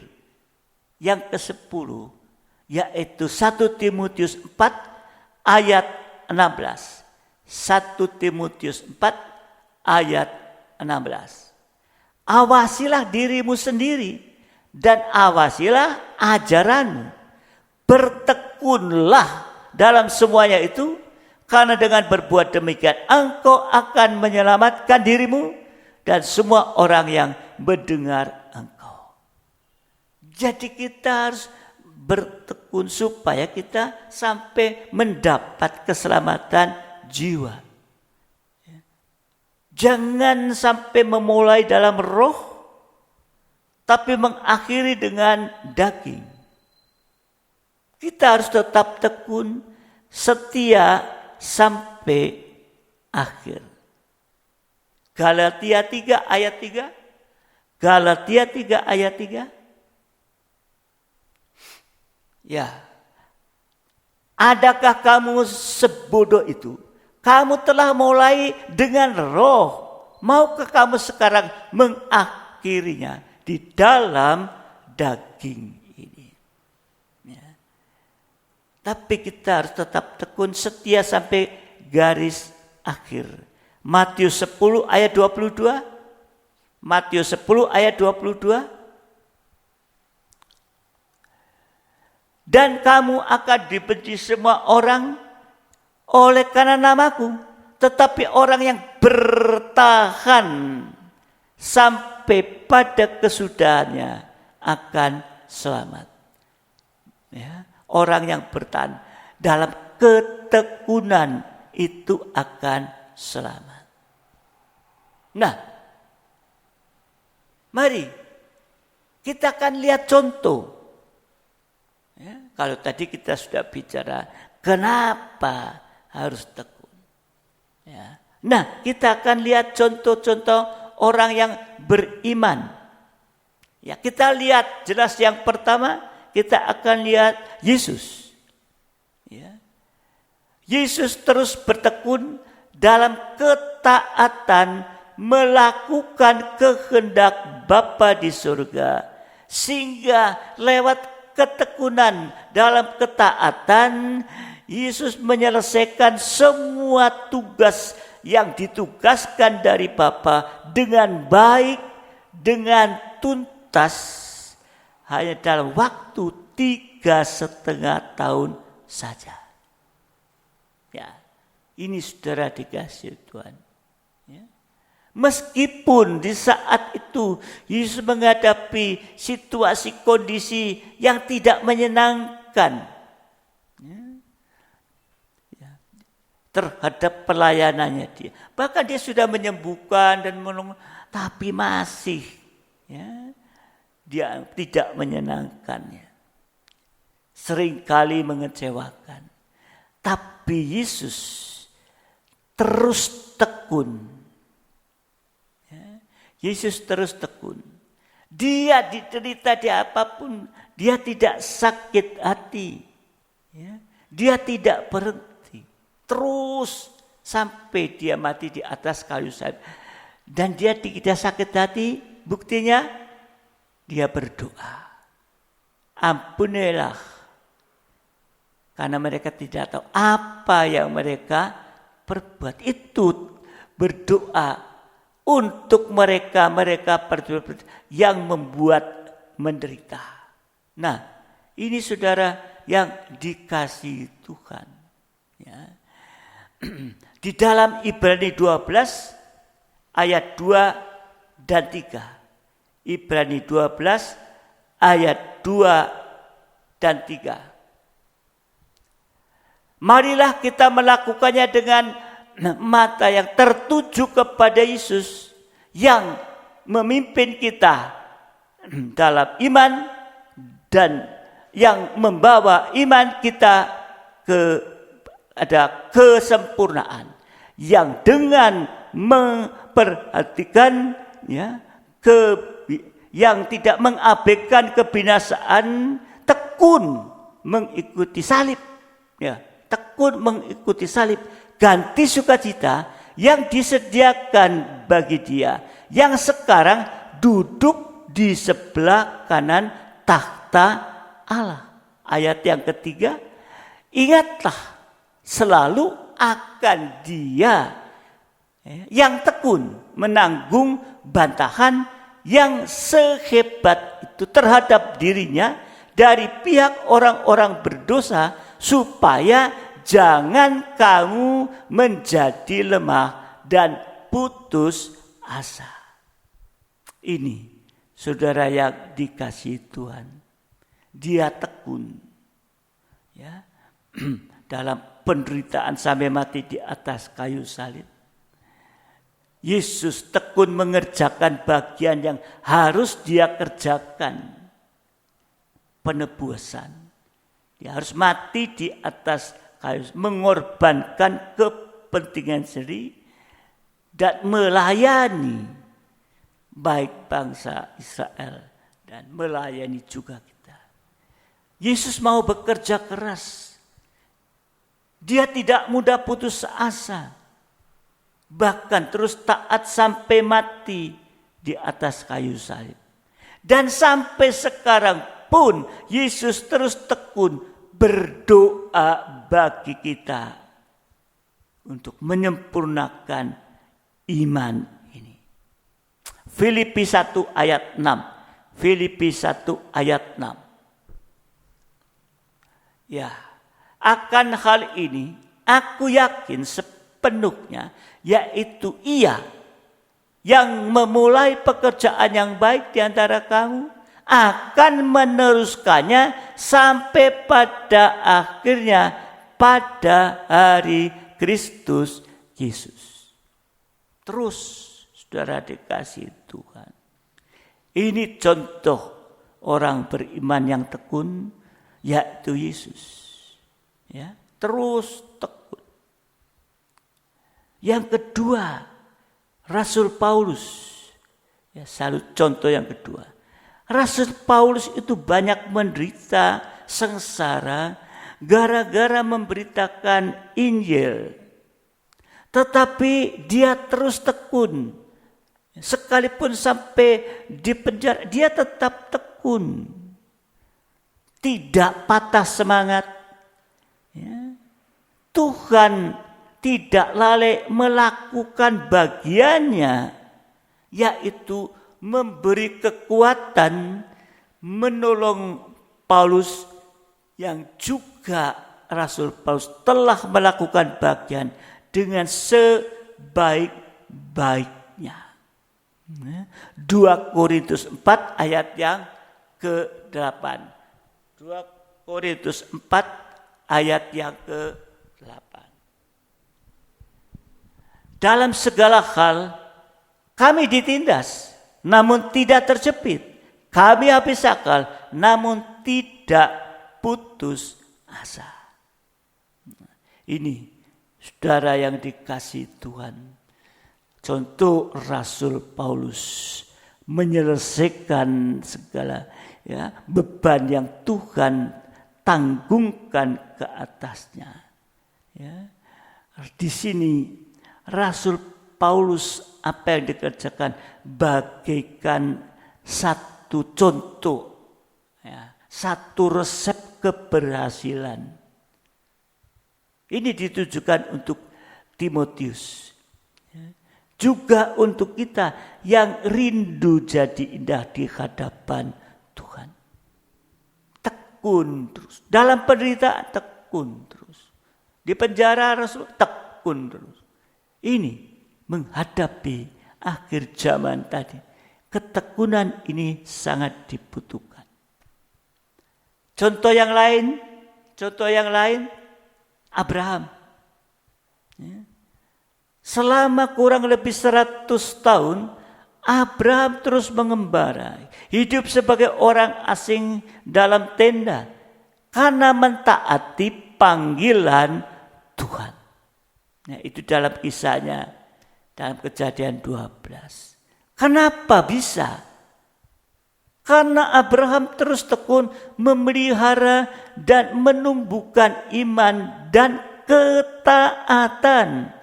yang ke-10, yaitu 1 Timotius 4 ayat 16. 1 Timotius 4 ayat 16. Awasilah dirimu sendiri dan awasilah ajaranmu. Bertekunlah dalam semuanya itu, karena dengan berbuat demikian engkau akan menyelamatkan dirimu dan semua orang yang mendengar engkau. Jadi kita harus bertekun supaya kita sampai mendapat keselamatan jiwa. Jangan sampai memulai dalam roh, tapi mengakhiri dengan daging. Kita harus tetap tekun, setia sampai akhir. Galatia 3 ayat 3. Galatia 3 ayat 3. Ya. Adakah kamu sebodoh itu? Kamu telah mulai dengan roh. Maukah kamu sekarang mengakhirinya di dalam daging ini? Ya. Tapi kita harus tetap tekun, setia sampai garis akhir. Matius 10 ayat 22. Matius 10 ayat 22. Dan kamu akan dibenci semua orang oleh karena namaku, tetapi orang yang bertahan sampai pada kesudahannya akan selamat. Ya, orang yang bertahan dalam ketekunan itu akan selamat. Nah, mari kita akan lihat contoh. Ya, kalau tadi kita sudah bicara kenapa harus tekun. Ya. Nah, kita akan lihat contoh-contoh orang yang beriman. Ya, kita lihat jelas yang pertama, kita akan lihat Yesus. Ya. Yesus terus bertekun dalam ketaatan melakukan kehendak Bapa di surga, sehingga lewat ketekunan dalam ketaatan Yesus menyelesaikan semua tugas yang ditugaskan dari Bapa dengan baik, dengan tuntas, hanya dalam waktu 3,5 tahun saja. Ya, ini saudara dikasihi Tuhan. Ya. Meskipun di saat itu Yesus menghadapi situasi kondisi yang tidak menyenangkan, terhadap pelayanannya dia. Bahkan dia sudah menyembuhkan dan menolong, tapi masih dia tidak menyenangkannya. Seringkali mengecewakan. Tapi Yesus terus tekun. Yesus terus tekun. Dia diderita di apapun, dia tidak sakit hati. Dia tidak berhenti. Terus sampai dia mati di atas kayu salib. Dan dia tidak sakit hati, buktinya dia berdoa. Ampunilah. Karena mereka tidak tahu apa yang mereka perbuat. Itu berdoa untuk mereka yang membuat menderita. Nah, ini saudara yang dikasihi Tuhan. Di dalam Ibrani 12 ayat 2 dan 3. Ibrani 12 ayat 2 dan 3. Marilah kita melakukannya dengan mata yang tertuju kepada Yesus yang memimpin kita dalam iman dan yang membawa iman kita ada kesempurnaan, yang dengan memperhatikan yang tidak mengabaikan kebinasaan, tekun mengikuti salib, tekun mengikuti salib, ganti sukacita yang disediakan bagi dia, yang sekarang duduk di sebelah kanan takhta Allah. Ayat yang ketiga, ingatlah selalu akan dia yang tekun menanggung bantahan yang sehebat itu terhadap dirinya dari pihak orang-orang berdosa, supaya jangan kamu menjadi lemah dan putus asa. Ini saudara yang dikasihi Tuhan. Dia tekun dalam penderitaan sampai mati di atas kayu salib. Yesus tekun mengerjakan bagian yang harus dia kerjakan. Penebusan. Dia harus mati di atas kayu, mengorbankan kepentingan sendiri dan melayani baik bangsa Israel dan melayani juga kita. Yesus mau bekerja keras. Dia tidak mudah putus asa. Bahkan terus taat sampai mati di atas kayu salib. Dan sampai sekarang pun Yesus terus tekun berdoa bagi kita untuk menyempurnakan iman ini. Filipi 1 ayat 6. Filipi 1 ayat 6. Akan hal ini aku yakin sepenuhnya, yaitu Ia yang memulai pekerjaan yang baik di antara kamu akan meneruskannya sampai pada akhirnya pada hari Kristus Yesus. Terus saudara dikasihi Tuhan. Ini contoh orang beriman yang tekun, yaitu Yesus. Terus tekun. Yang kedua, Rasul Paulus. Contoh yang kedua. Rasul Paulus itu banyak menderita, sengsara, gara-gara memberitakan Injil. Tetapi dia terus tekun. Sekalipun sampai di penjara, dia tetap tekun. Tidak patah semangat. Tuhan tidak lalai melakukan bagiannya, yaitu memberi kekuatan, menolong Paulus yang juga Rasul Paulus telah melakukan bagian dengan sebaik-baiknya. 2 Korintus 4 ayat yang ke-8. 2 Korintus 4 ayat yang ke-8. dalam segala hal kami ditindas, namun tidak terjepit. Kami habis akal, namun tidak putus asa. Ini saudara yang dikasihi Tuhan. Contoh Rasul Paulus menyelesaikan segala beban yang Tuhan tanggungkan ke atasnya. Ya. Di sini Rasul Paulus apa yang dikerjakan bagaikan satu contoh, satu resep keberhasilan. Ini ditujukan untuk Timotius. Juga untuk kita yang rindu jadi indah di hadapan Tuhan. Tekun terus. Dalam penderitaan tekun terus. Di penjara Rasul tekun terus. Ini menghadapi akhir zaman tadi. Ketekunan ini sangat dibutuhkan. Contoh yang lain Abraham. Selama kurang lebih 100 tahun Abraham terus mengembara, hidup sebagai orang asing dalam tenda karena mentaati panggilan Tuhan. Nah, itu dalam kisahnya, dalam Kejadian 12. Kenapa bisa? Karena Abraham terus tekun memelihara dan menumbuhkan iman dan ketaatan.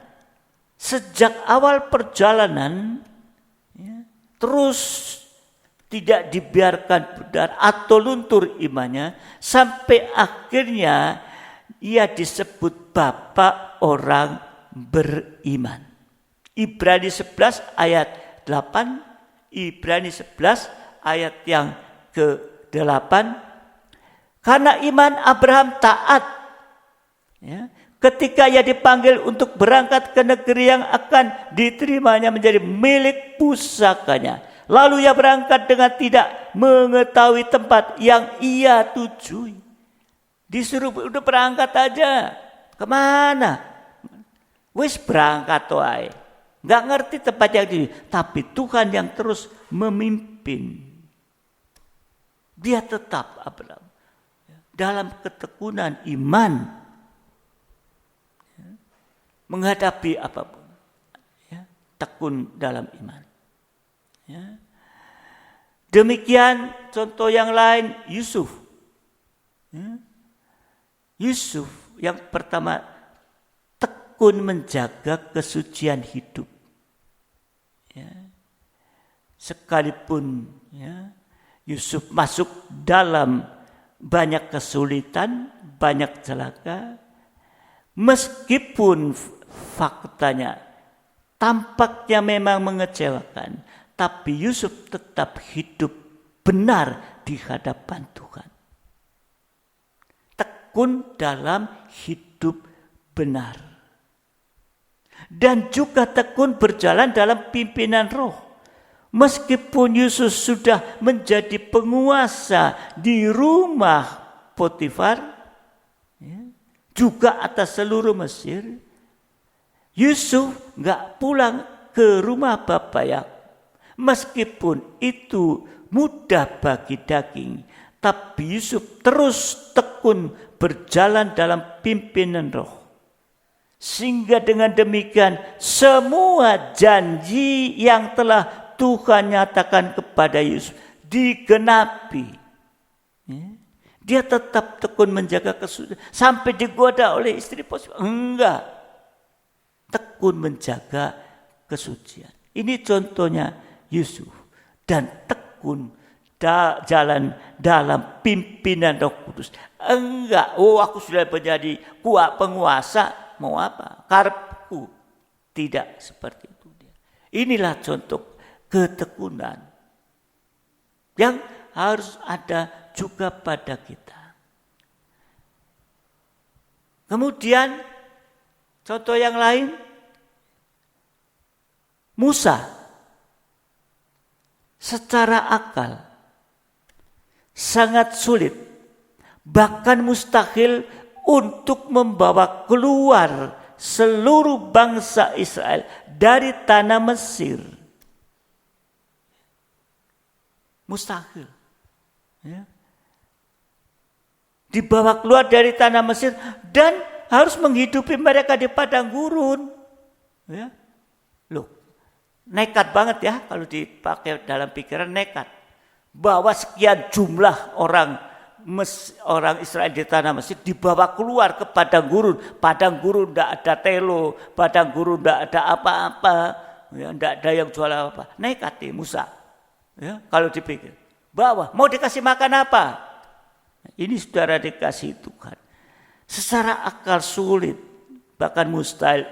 Sejak awal perjalanan, terus tidak dibiarkan pudar atau luntur imannya, sampai akhirnya ia disebut bapak orang beriman. Ibrani 11 ayat 8, Ibrani 11 ayat yang ke-8. Karena iman Abraham taat, ketika ia dipanggil untuk berangkat ke negeri yang akan diterimanya menjadi milik pusakanya. Lalu ia berangkat dengan tidak mengetahui tempat yang ia tujui. Disuruh udah berangkat aja. Kemana? Wis berangkat wae. Gak ngerti tempat yang di, tapi Tuhan yang terus memimpin. Dia tetap Abraham dalam ketekunan iman menghadapi apapun, tekun dalam iman. Demikian contoh yang lain Yusuf. Yusuf yang pertama tekun menjaga kesucian hidup. Sekalipun Yusuf masuk dalam banyak kesulitan, banyak celaka, meskipun faktanya tampaknya memang mengecewakan, tapi Yusuf tetap hidup benar di hadapan Tuhan. Tekun dalam hidup benar. Dan juga tekun berjalan dalam pimpinan roh. Meskipun Yusuf sudah menjadi penguasa di rumah Potifar, juga atas seluruh Mesir, Yusuf gak pulang ke rumah Bapak Yakub. Meskipun itu mudah bagi daging, tapi Yusuf terus tekun berjalan dalam pimpinan roh. Sehingga dengan demikian semua janji yang telah Tuhan nyatakan kepada Yusuf digenapi. Dia tetap tekun menjaga kesucian sampai digoda oleh istri Potifar. Enggak. Tekun menjaga kesucian. Ini contohnya Yusuf. Dan tekun jalan dalam pimpinan Roh Kudus. Enggak. Oh, aku sudah menjadi penguasa. Mau apa? Karepku. Tidak seperti itu. Inilah contoh ketekunan yang harus ada juga pada kita. Kemudian contoh yang lain, Musa secara akal sangat sulit, bahkan mustahil untuk membawa keluar seluruh bangsa Israel dari tanah Mesir. Mustahil. Ya. Dibawa keluar dari tanah Mesir dan harus menghidupi mereka di padang gurun. Ya. Loh, nekat banget ya kalau dipakai dalam pikiran, nekat. Bahwa sekian jumlah orang Israel di tanah Mesir dibawa keluar ke padang gurun. Padang gurun tidak ada telo, padang gurun tidak ada apa-apa, ya, tidak ada yang jual apa. Nekat nih Musa. Ya, kalau dipikir, bawa mau dikasih makan apa? Ini saudara dikasih Tuhan. Secara akal sulit, bahkan mustahil.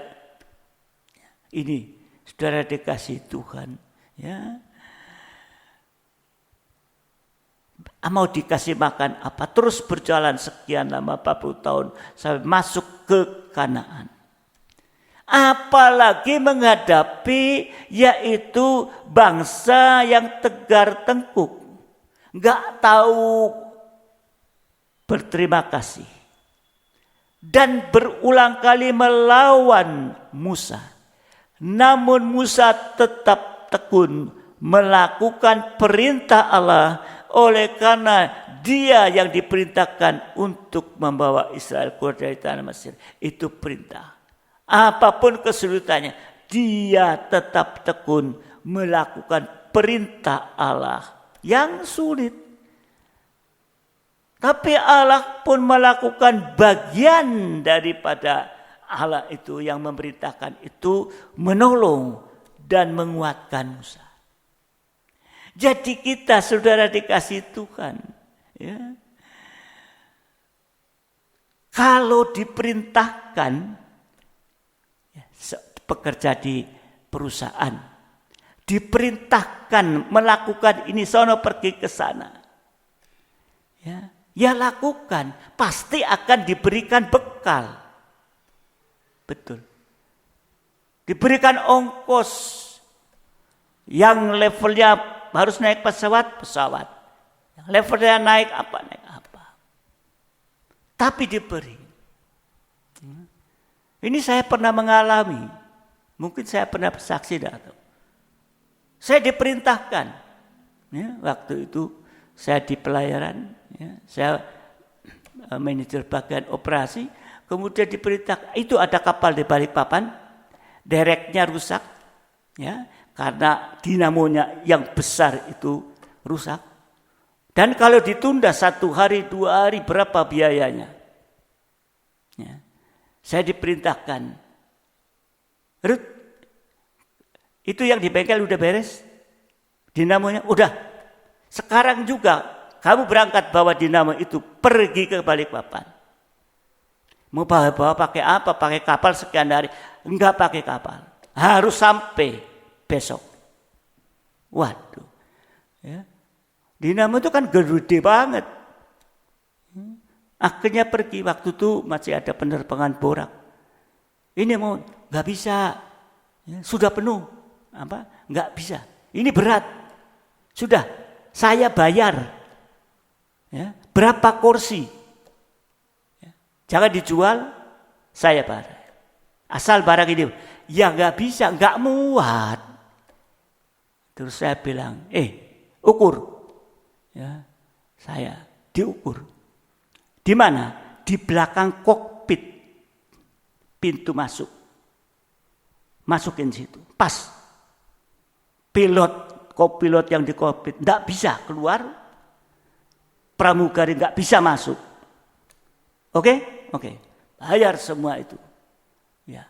Ini saudara dikasih Tuhan. Ya. Mau dikasih makan apa? Terus berjalan sekian lama 40 tahun sampai masuk ke Kanaan. Apalagi menghadapi yaitu bangsa yang tegar tengkuk. Gak tahu berterima kasih. Dan berulang kali melawan Musa. Namun Musa tetap tekun melakukan perintah Allah oleh karena dia yang diperintahkan untuk membawa Israel keluar dari tanah Mesir. Itu perintah. Apapun kesulitannya, dia tetap tekun melakukan perintah Allah yang sulit. Tapi Allah pun melakukan bagian daripada Allah itu yang memerintahkan itu, menolong dan menguatkan Musa. Jadi kita saudara dikasih Tuhan, ya. Kalau diperintahkan ya, pekerja di perusahaan, diperintahkan melakukan ini, sono pergi ke sana, ya lakukan, pasti akan diberikan bekal, betul, diberikan ongkos yang levelnya harus naik pesawat. Yang levelnya naik apa. Tapi diberi. Ini saya pernah mengalami. Mungkin saya pernah bersaksi atau saya diperintahkan. Ya, waktu itu saya di pelayaran. Ya, saya manajer bagian operasi. Kemudian diperintahkan. Itu ada kapal di Balikpapan. Dereknya rusak. Ya. Karena dinamonya yang besar itu rusak. Dan kalau ditunda 1 hari, 2 hari, berapa biayanya? Ya. Saya diperintahkan. Ruth, itu yang di bengkel udah beres? Dinamonya udah. Sekarang juga kamu berangkat bawa dinamo itu pergi ke Balikpapan. Mau bawa pakai apa? Pakai kapal sekian hari. Enggak pakai kapal. Harus sampai besok. Waduh. Ya. Dinamo itu kan gede banget. Akhirnya pergi, waktu itu masih ada penerbangan borak. Ini mau nggak bisa. Ya, sudah penuh. Nggak bisa. Ini berat. Sudah, saya bayar. Ya, berapa kursi? Ya, jangan dijual, saya bayar. Asal barang ini, ya nggak bisa, nggak muat. Terus saya bilang, ukur. Ya, saya diukur. Di mana? Di belakang kokpit. Pintu masuk. Masukin situ. Pas. Kopilot yang di kokpit enggak bisa keluar. Pramugari enggak bisa masuk. Oke? Bayar semua itu. Ya.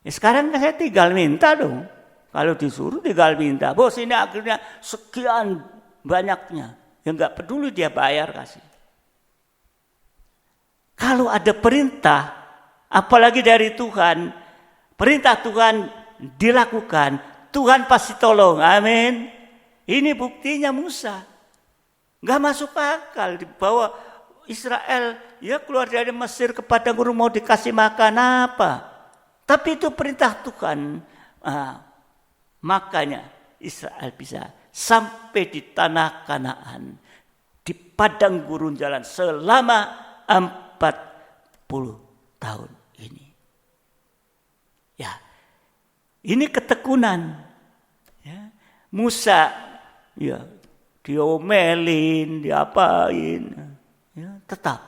Sekarang saya tinggal minta dong. Kalau disuruh tinggal minta, bos ini akhirnya sekian banyaknya. Yang enggak peduli dia bayar kasih. Kalau ada perintah, apalagi dari Tuhan, perintah Tuhan dilakukan, Tuhan pasti tolong. Amin. Ini buktinya Musa. Enggak masuk akal dibawa Israel ya keluar dari Mesir ke padang gurun mau dikasih makan apa. Tapi itu perintah Tuhan. Makanya Israel bisa sampai di tanah Kanaan, di padang gurun jalan selama 40 tahun ini. Ya, ini ketekunan. Ya. Musa, ya, diomelin, diapain, ya, tetap.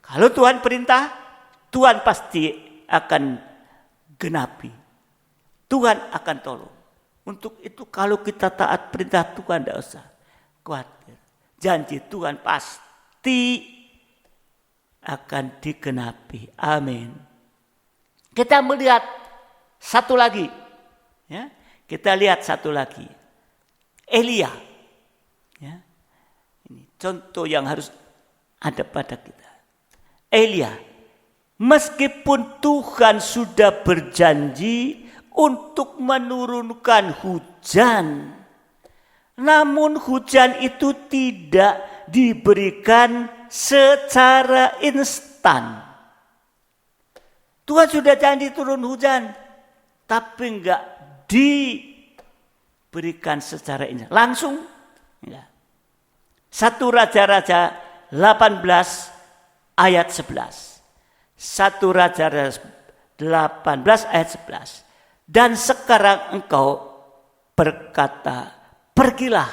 Kalau Tuhan perintah, Tuhan pasti akan genapi. Tuhan akan tolong. Untuk itu kalau kita taat perintah Tuhan, tidak usah khawatir. Janji Tuhan pasti akan digenapi. Amin. Kita melihat satu lagi. Ya, kita lihat satu lagi. Elia. Ya, ini contoh yang harus ada pada kita. Elia. Meskipun Tuhan sudah berjanji untuk menurunkan hujan, namun hujan itu tidak diberikan secara instan. Tuhan sudah janji turun hujan, tapi enggak diberikan secara instan. Langsung enggak. 1 Raja-Raja 18 ayat 11. 1 Raja-Raja 18 ayat 11. Dan sekarang engkau berkata, pergilah,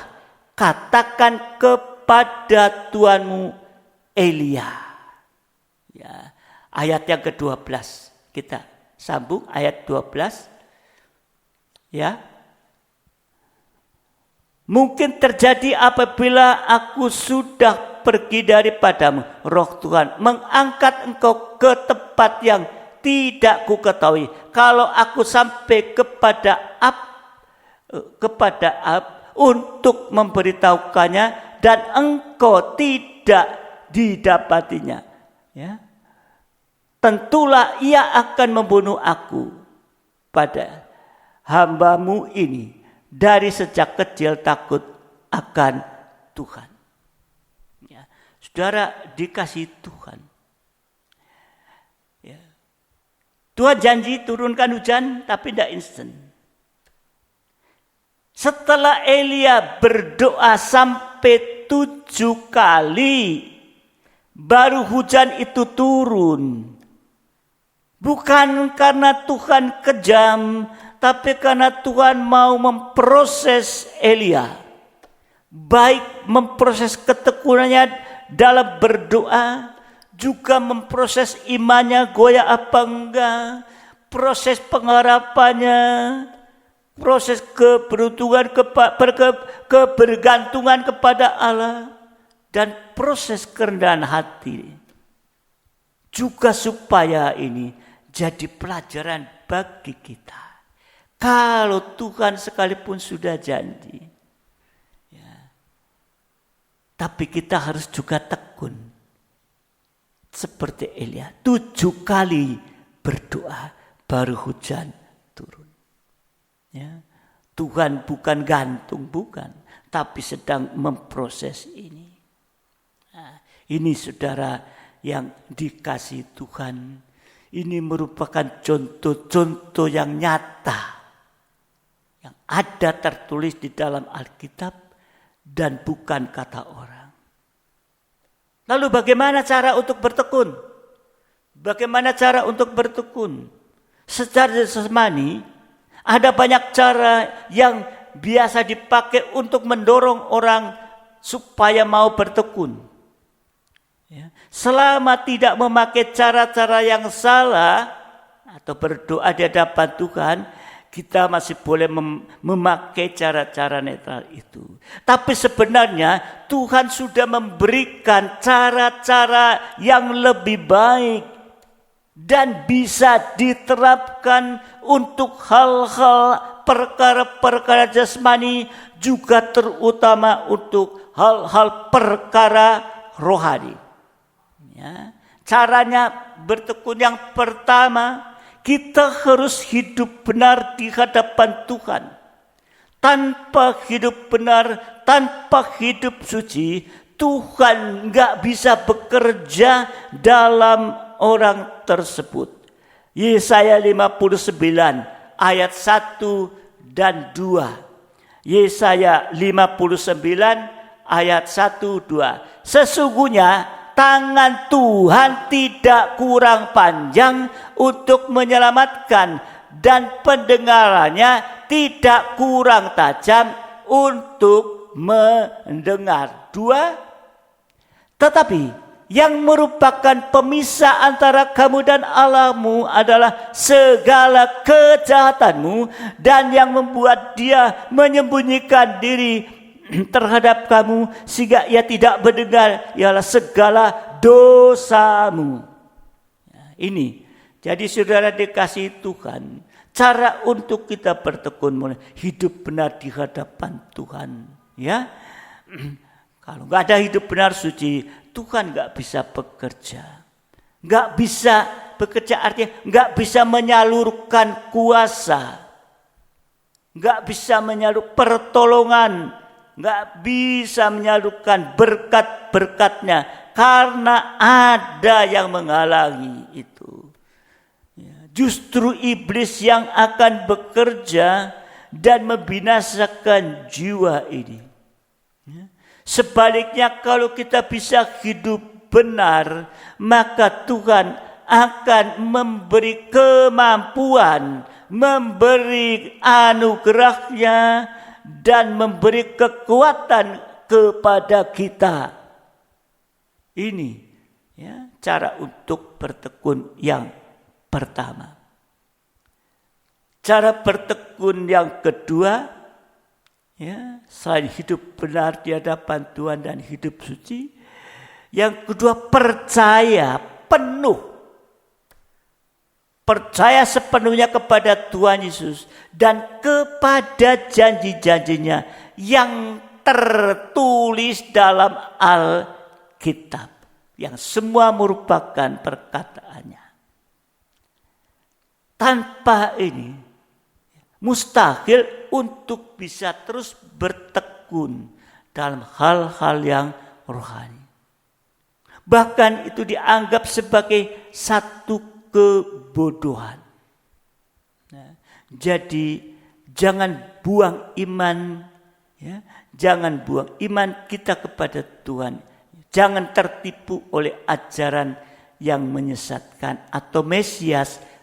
katakan kepada Tuanmu Elia. Ya, ayat yang ke-12 kita sambung ayat 12. Ya. Mungkin terjadi apabila aku sudah pergi daripadamu, roh Tuhan mengangkat engkau ke tempat yang tidak ku ketahui. Kalau aku sampai kepada Ab untuk memberitahukannya dan engkau tidak didapatinya, ya, tentulah ia akan membunuh aku pada hambamu ini. Dari sejak kecil takut akan Tuhan. Ya, saudara dikasih Tuhan. Ya. Tuhan janji turunkan hujan tapi tidak instan. Setelah Elia berdoa sampai 7 kali, baru hujan itu turun. Bukan karena Tuhan kejam, tapi karena Tuhan mau memproses Elia. Baik memproses ketekunannya dalam berdoa, juga memproses imannya goyah apa enggak, proses pengharapannya, proses keberuntungan, kebergantungan kepada Allah, dan proses kerendahan hati. Juga supaya ini jadi pelajaran bagi kita. Kalau Tuhan sekalipun sudah janji, ya, tapi kita harus juga tekun. Seperti Elia, 7 kali berdoa baru hujan turun. Ya, Tuhan bukan gantung, bukan, tapi sedang memproses ini. Nah, ini saudara yang dikasih Tuhan, ini merupakan contoh-contoh yang nyata, yang ada tertulis di dalam Alkitab dan bukan kata orang. Lalu bagaimana cara untuk bertekun? Bagaimana cara untuk bertekun? Secara jasmani, ada banyak cara yang biasa dipakai untuk mendorong orang supaya mau bertekun. Ya. Selama tidak memakai cara-cara yang salah atau berdoa di hadapan Tuhan, kita masih boleh memakai cara-cara netral itu. Tapi sebenarnya Tuhan sudah memberikan cara-cara yang lebih baik dan bisa diterapkan untuk hal-hal perkara-perkara jasmani, juga terutama untuk hal-hal perkara rohani. Ya. Caranya bertekun yang pertama, kita harus hidup benar di hadapan Tuhan. Tanpa hidup benar, tanpa hidup suci, Tuhan enggak bisa bekerja dalam orang tersebut. Yesaya 59 ayat 1 dan 2. Yesaya 59 ayat 1 2. Sesungguhnya tangan Tuhan tidak kurang panjang untuk menyelamatkan, dan pendengarannya tidak kurang tajam untuk mendengar. 2. Tetapi yang merupakan pemisah antara kamu dan Allahmu adalah segala kejahatanmu, dan yang membuat dia menyembunyikan diri terhadap kamu sehingga ia tidak mendengar ialah segala dosamu. Ini jadi saudara dikasihi Tuhan, cara untuk kita bertekun hidup benar di hadapan Tuhan, ya. Kalau nggak ada hidup benar suci, Tuhan nggak bisa bekerja. Nggak bisa bekerja artinya nggak bisa menyalurkan kuasa, nggak bisa menyalurkan pertolongan, nggak bisa menyalurkan berkat-berkatnya karena ada yang menghalangi itu. Justru iblis yang akan bekerja dan membinasakan jiwa ini. Sebaliknya kalau kita bisa hidup benar, maka Tuhan akan memberi kemampuan, memberi anugerahnya, dan memberi kekuatan kepada kita. Ini ya, cara untuk bertekun yang pertama. Cara bertekun yang kedua, ya, selain hidup benar di hadapan Tuhan dan hidup suci, yang kedua percaya penuh. Percaya sepenuhnya kepada Tuhan Yesus dan kepada janji-janjinya yang tertulis dalam Alkitab, yang semua merupakan perkataannya. Tanpa ini mustahil untuk bisa terus bertekun dalam hal-hal yang rohani. Bahkan itu dianggap sebagai satu kebodohan. Nah, jadi jangan buang iman, ya, jangan buang iman kita kepada Tuhan. Jangan tertipu oleh ajaran yang menyesatkan atau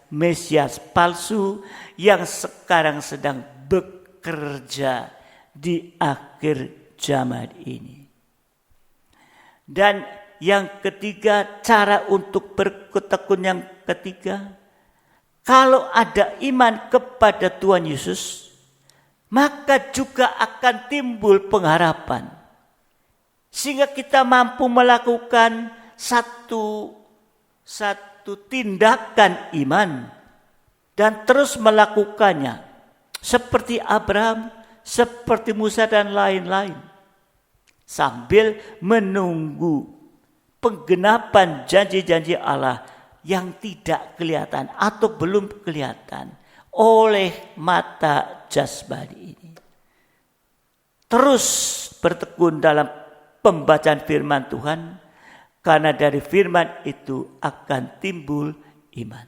Mesias palsu yang sekarang sedang bekerja di akhir zaman ini. Dan yang ketiga, cara untuk bertekun yang ketiga, kalau ada iman kepada Tuhan Yesus, maka juga akan timbul pengharapan. Sehingga kita mampu melakukan satu tindakan iman dan terus melakukannya seperti Abraham, seperti Musa dan lain-lain, sambil menunggu penggenapan janji-janji Allah yang tidak kelihatan atau belum kelihatan oleh mata jasmani ini. Terus bertekun dalam pembacaan firman Tuhan, karena dari firman itu akan timbul iman.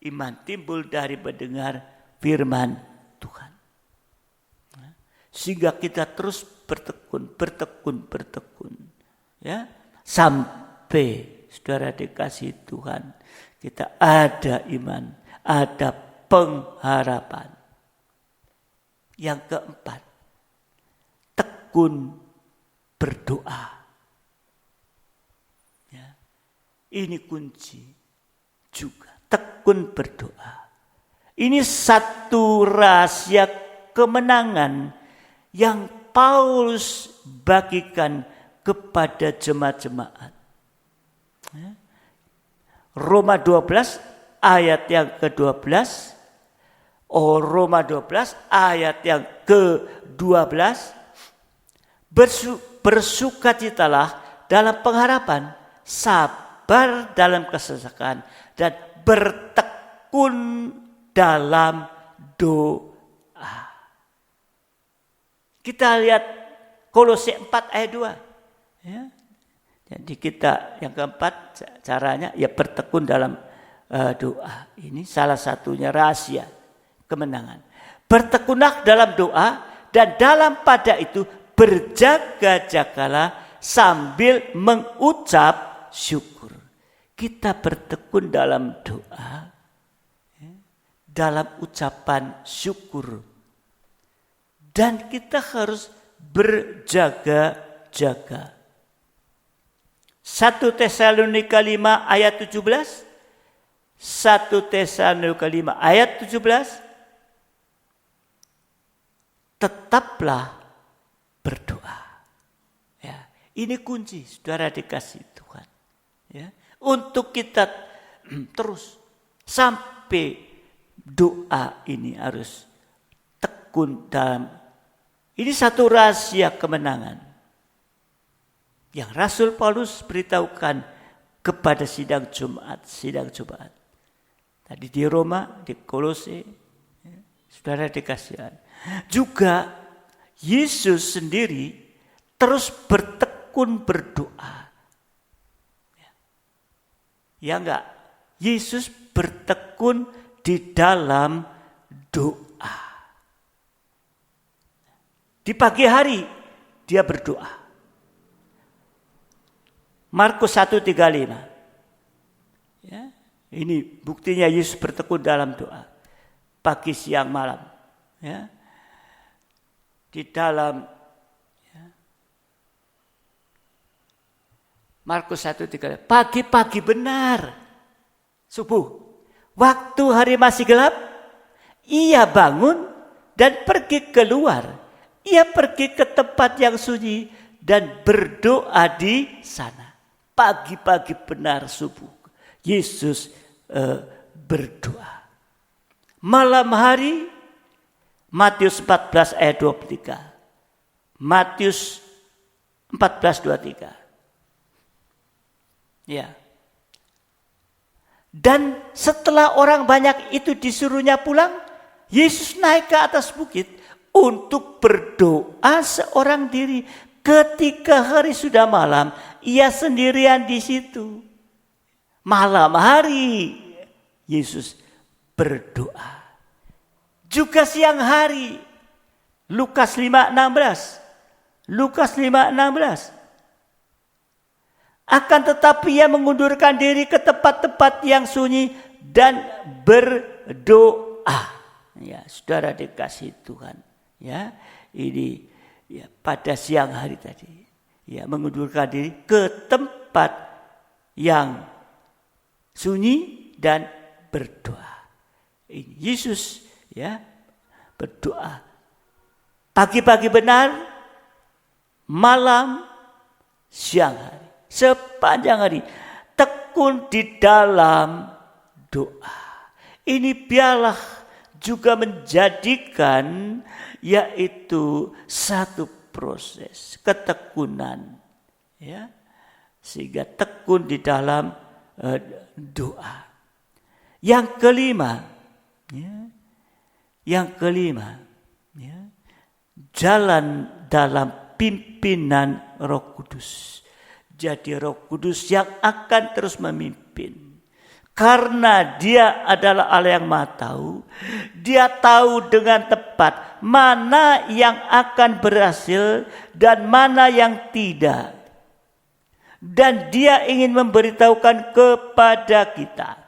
Iman timbul dari mendengar firman Tuhan. Sehingga kita terus bertekun. Ya, sampai saudara dikasih Tuhan, kita ada iman, ada pengharapan. Yang keempat, tekun berdoa. Ini kunci juga, tekun berdoa. Ini satu rahasia kemenangan yang Paulus bagikan kepada jemaat-jemaat. Roma 12 ayat yang ke-12. Roma 12 ayat yang ke-12. Bersukacitalah dalam pengharapan, sabar dalam kesesakan, dan bertekun dalam doa. Kita lihat Kolose 4 ayat 2. Ya. Jadi kita yang keempat caranya ya bertekun dalam doa. Ini salah satunya rahasia kemenangan. Bertekunlah dalam doa, dan dalam pada itu berjaga-jagalah sambil mengucap syukur. Kita bertekun dalam doa, dalam ucapan syukur. Dan kita harus berjaga-jaga. 1 Tesalonika 5 ayat 17. 1 Tesalonika 5 ayat 17. Tetaplah berdoa. Ya, ini kunci, saudara dikasih Tuhan. Ya, untuk kita terus sampai doa ini harus tekun dalam. Ini satu rahasia kemenangan yang Rasul Paulus beritahukan kepada sidang Jumat. Tadi di Roma, di Kolose, ya, saudara dikasihan. Juga Yesus sendiri terus bertekun berdoa. Ya enggak? Yesus bertekun di dalam doa. Di pagi hari dia berdoa. Markus 1:35. Ya, ini buktinya Yesus bertekun dalam doa. Pagi, siang, malam. Ya. Di dalam ya, Markus 1:35. Pagi-pagi benar. Subuh. Waktu hari masih gelap, ia bangun dan pergi keluar. Ia pergi ke tempat yang sunyi dan berdoa di sana. Pagi-pagi benar subuh. Yesus berdoa. Malam hari, Matius 14 ayat 23. Matius 14:23. Ya. Dan setelah orang banyak itu disuruhnya pulang, Yesus naik ke atas bukit untuk berdoa seorang diri. Ketika hari sudah malam, ia sendirian di situ. Malam hari, Yesus berdoa. Juga siang hari, Lukas 5:16. Lukas 5:16. Akan tetapi ia mengundurkan diri ke tempat-tempat yang sunyi dan berdoa. Ya, saudara dikasih Tuhan. Ya, ini ya pada siang hari tadi. Ya, mengundurkan diri ke tempat yang sunyi dan berdoa. Ini Yesus ya berdoa. Pagi-pagi benar, malam, siang hari. Sepanjang hari tekun di dalam doa. Ini biarlah juga menjadikan yaitu satu proses ketekunan, ya, sehingga tekun di dalam doa. Yang kelima, ya, jalan dalam pimpinan Roh Kudus. Jadi Roh Kudus yang akan terus memimpin. Karena dia adalah Allah yang Maha Tahu, dia tahu dengan tepat mana yang akan berhasil dan mana yang tidak. Dan dia ingin memberitahukan kepada kita.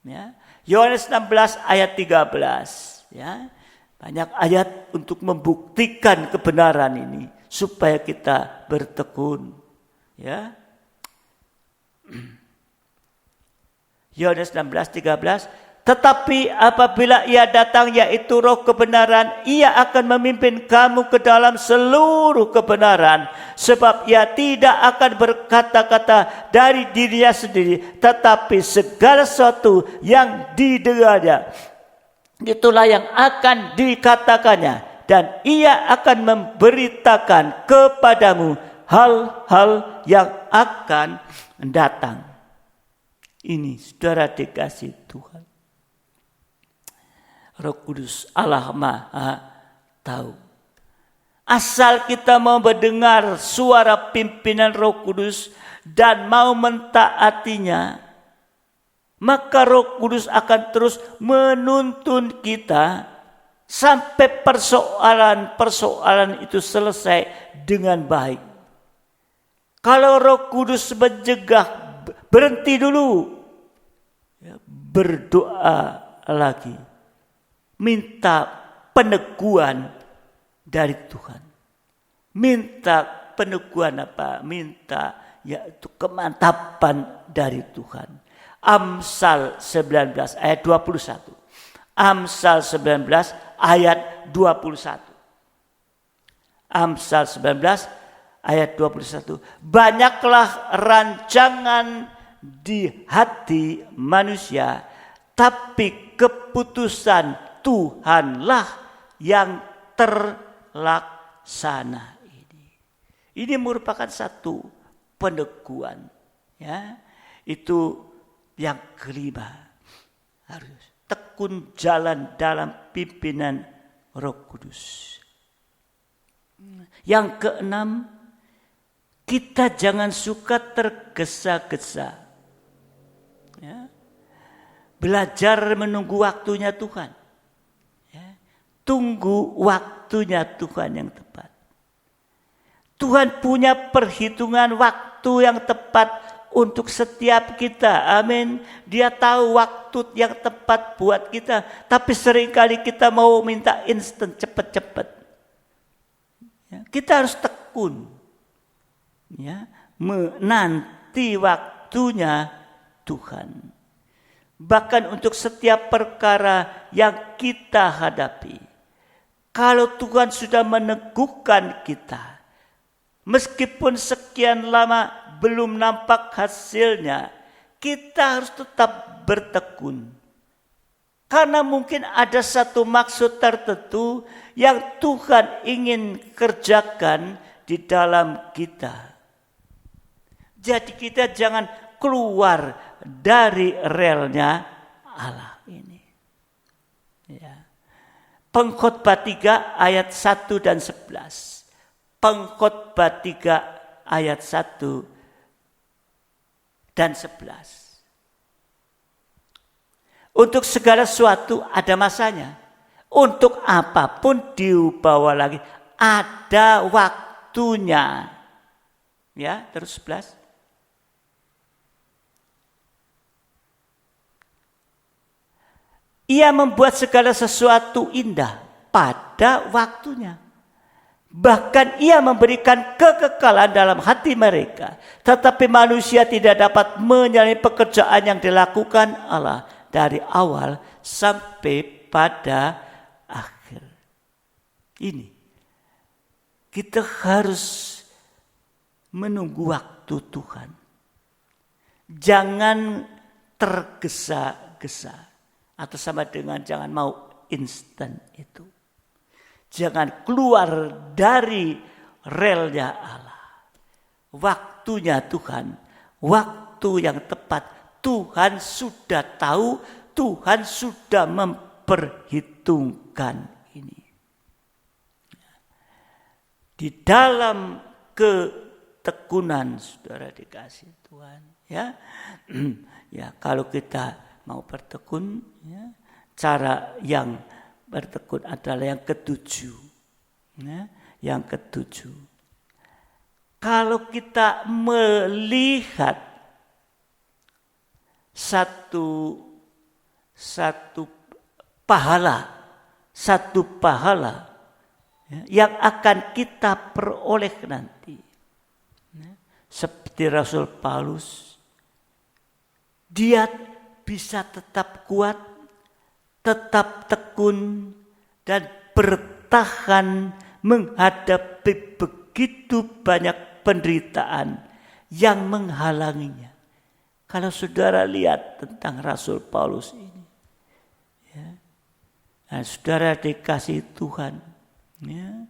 Ya. Yohanes 16 ayat 13. Ya. Banyak ayat untuk membuktikan kebenaran ini supaya kita bertekun. Ya. Yohanes 16:13. Tetapi apabila ia datang yaitu Roh kebenaran, ia akan memimpin kamu ke dalam seluruh kebenaran. Sebab ia tidak akan berkata-kata dari dirinya sendiri, tetapi segala sesuatu yang didengarnya, itulah yang akan dikatakannya. Dan ia akan memberitakan kepadamu hal-hal yang akan datang. Ini saudara dikasih Tuhan. Roh Kudus Allah Maha Tahu. Asal kita mau mendengar suara pimpinan Roh Kudus dan mau mentaatinya, maka Roh Kudus akan terus menuntun kita sampai persoalan-persoalan itu selesai dengan baik. Kalau Roh Kudus mencegah, berhenti dulu. Berdoa lagi. Minta peneguhan dari Tuhan. Minta peneguhan apa? Minta yaitu kemantapan dari Tuhan. Amsal 19 ayat 21. Amsal 19 ayat 21. Amsal 19 ayat 21. Banyaklah rancangan di hati manusia, tapi keputusan Tuhanlah yang terlaksana. Ini merupakan satu peneguhan, ya. Itu yang kelima, harus tekun jalan dalam pimpinan Roh Kudus. Yang keenam, kita jangan suka tergesa-gesa, ya. Belajar menunggu waktunya Tuhan, ya. Tunggu waktunya Tuhan yang tepat. Tuhan punya perhitungan waktu yang tepat untuk setiap kita. Amin. Dia tahu waktu yang tepat buat kita. Tapi seringkali kita mau minta instan, cepat-cepat. Ya, kita harus tekun. Ya, menanti waktunya Tuhan. Bahkan untuk setiap perkara yang kita hadapi. Kalau Tuhan sudah meneguhkan kita, meskipun sekian lama belum nampak hasilnya, kita harus tetap bertekun. Karena mungkin ada satu maksud tertentu yang Tuhan ingin kerjakan di dalam kita. Jadi kita jangan keluar dari relnya Allah ini. Ya. Pengkhotbah 3 ayat 1 dan 11. Pengkhotbah 3 ayat 1 dan 11. Untuk segala sesuatu ada masanya. Untuk apapun dibawa lagi ada waktunya. Ya, terus 11. Ia membuat segala sesuatu indah pada waktunya. Bahkan ia memberikan kekekalan dalam hati mereka. Tetapi manusia tidak dapat menjalani pekerjaan yang dilakukan Allah dari awal sampai pada akhir. Ini. Kita harus menunggu waktu Tuhan. Jangan tergesa-gesa. Atau sama dengan jangan mau instan itu. Jangan keluar dari relnya Allah. Waktunya Tuhan, waktu yang tepat. Tuhan sudah tahu, Tuhan sudah memperhitungkan ini. Di dalam ketekunan, saudara dikasih Tuhan, ya, ya kalau kita mau bertekun, ya, cara yang bertekun adalah yang ketujuh. Ya, yang ketujuh. Kalau kita melihat satu pahala ya, yang akan kita peroleh nanti. Ya, seperti Rasul Paulus, dia bisa tetap kuat, tetap tekun, dan bertahan menghadapi begitu banyak penderitaan yang menghalanginya. Kalau saudara lihat tentang Rasul Paulus ini, ya, nah, saudara dikasih Tuhan, ya,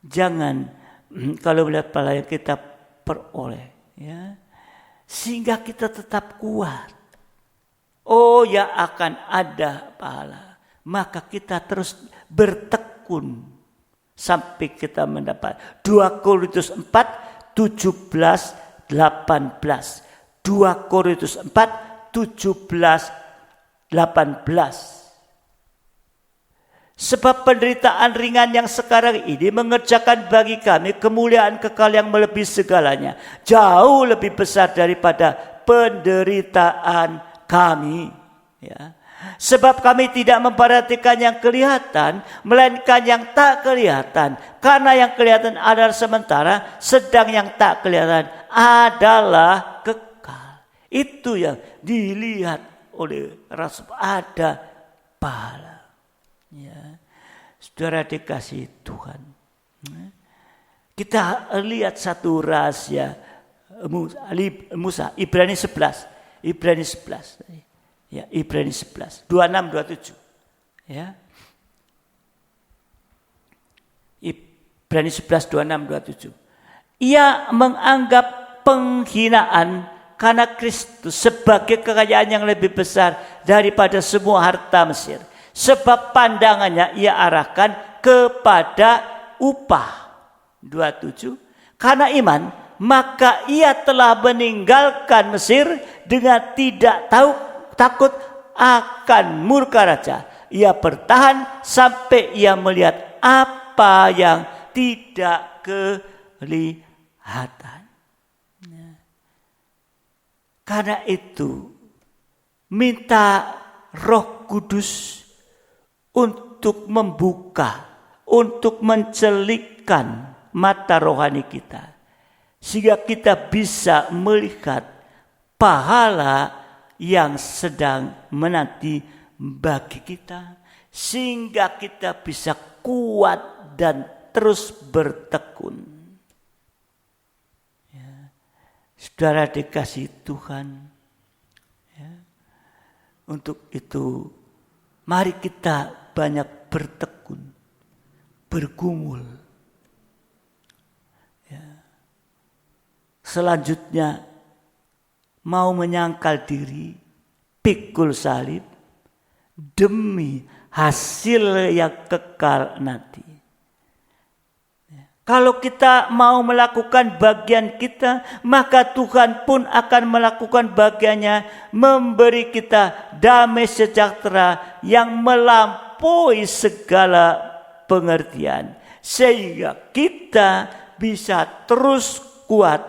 jangan kalau melihat pahala yang kita peroleh, ya, sehingga kita tetap kuat. Oh ya akan ada pahala. Maka kita terus bertekun sampai kita mendapat. 2 Korintus 4, 17, 18. 2 Korintus 4, 17, 18. Sebab penderitaan ringan yang sekarang ini mengerjakan bagi kami kemuliaan kekal yang melebihi segalanya. Jauh lebih besar daripada penderitaan kami. Ya. Sebab kami tidak memperhatikan yang kelihatan, melainkan yang tak kelihatan. Karena yang kelihatan adalah sementara, sedang yang tak kelihatan adalah kekal. Itu yang dilihat oleh Rasul, ada pahala. Ya. Saudara dikasih Tuhan, kita lihat satu rahasia Musa, Ibrani 11. Ya, Ibrani 11, 26-27. Ya. Ibrani 11, 26-27. Ia menganggap penghinaan karena Kristus sebagai kekayaan yang lebih besar daripada semua harta Mesir. Sebab pandangannya ia arahkan kepada upah. 27. Karena iman, maka ia telah meninggalkan Mesir dengan tidak takut akan murka raja. Ia bertahan sampai ia melihat apa yang tidak kelihatan. Karena itu, minta Roh Kudus untuk membuka, untuk mencelikkan mata rohani kita, sehingga kita bisa melihat pahala yang sedang menanti bagi kita, sehingga kita bisa kuat dan terus bertekun. Ya. Saudara dikasih Tuhan, ya. Untuk itu mari kita banyak bertekun, bergumul. Ya. Selanjutnya mau menyangkal diri, pikul salib demi hasil yang kekal nanti. Kalau kita mau melakukan bagian kita, maka Tuhan pun akan melakukan bagiannya, memberi kita damai sejahtera yang melampaui segala pengertian, sehingga kita bisa terus kuat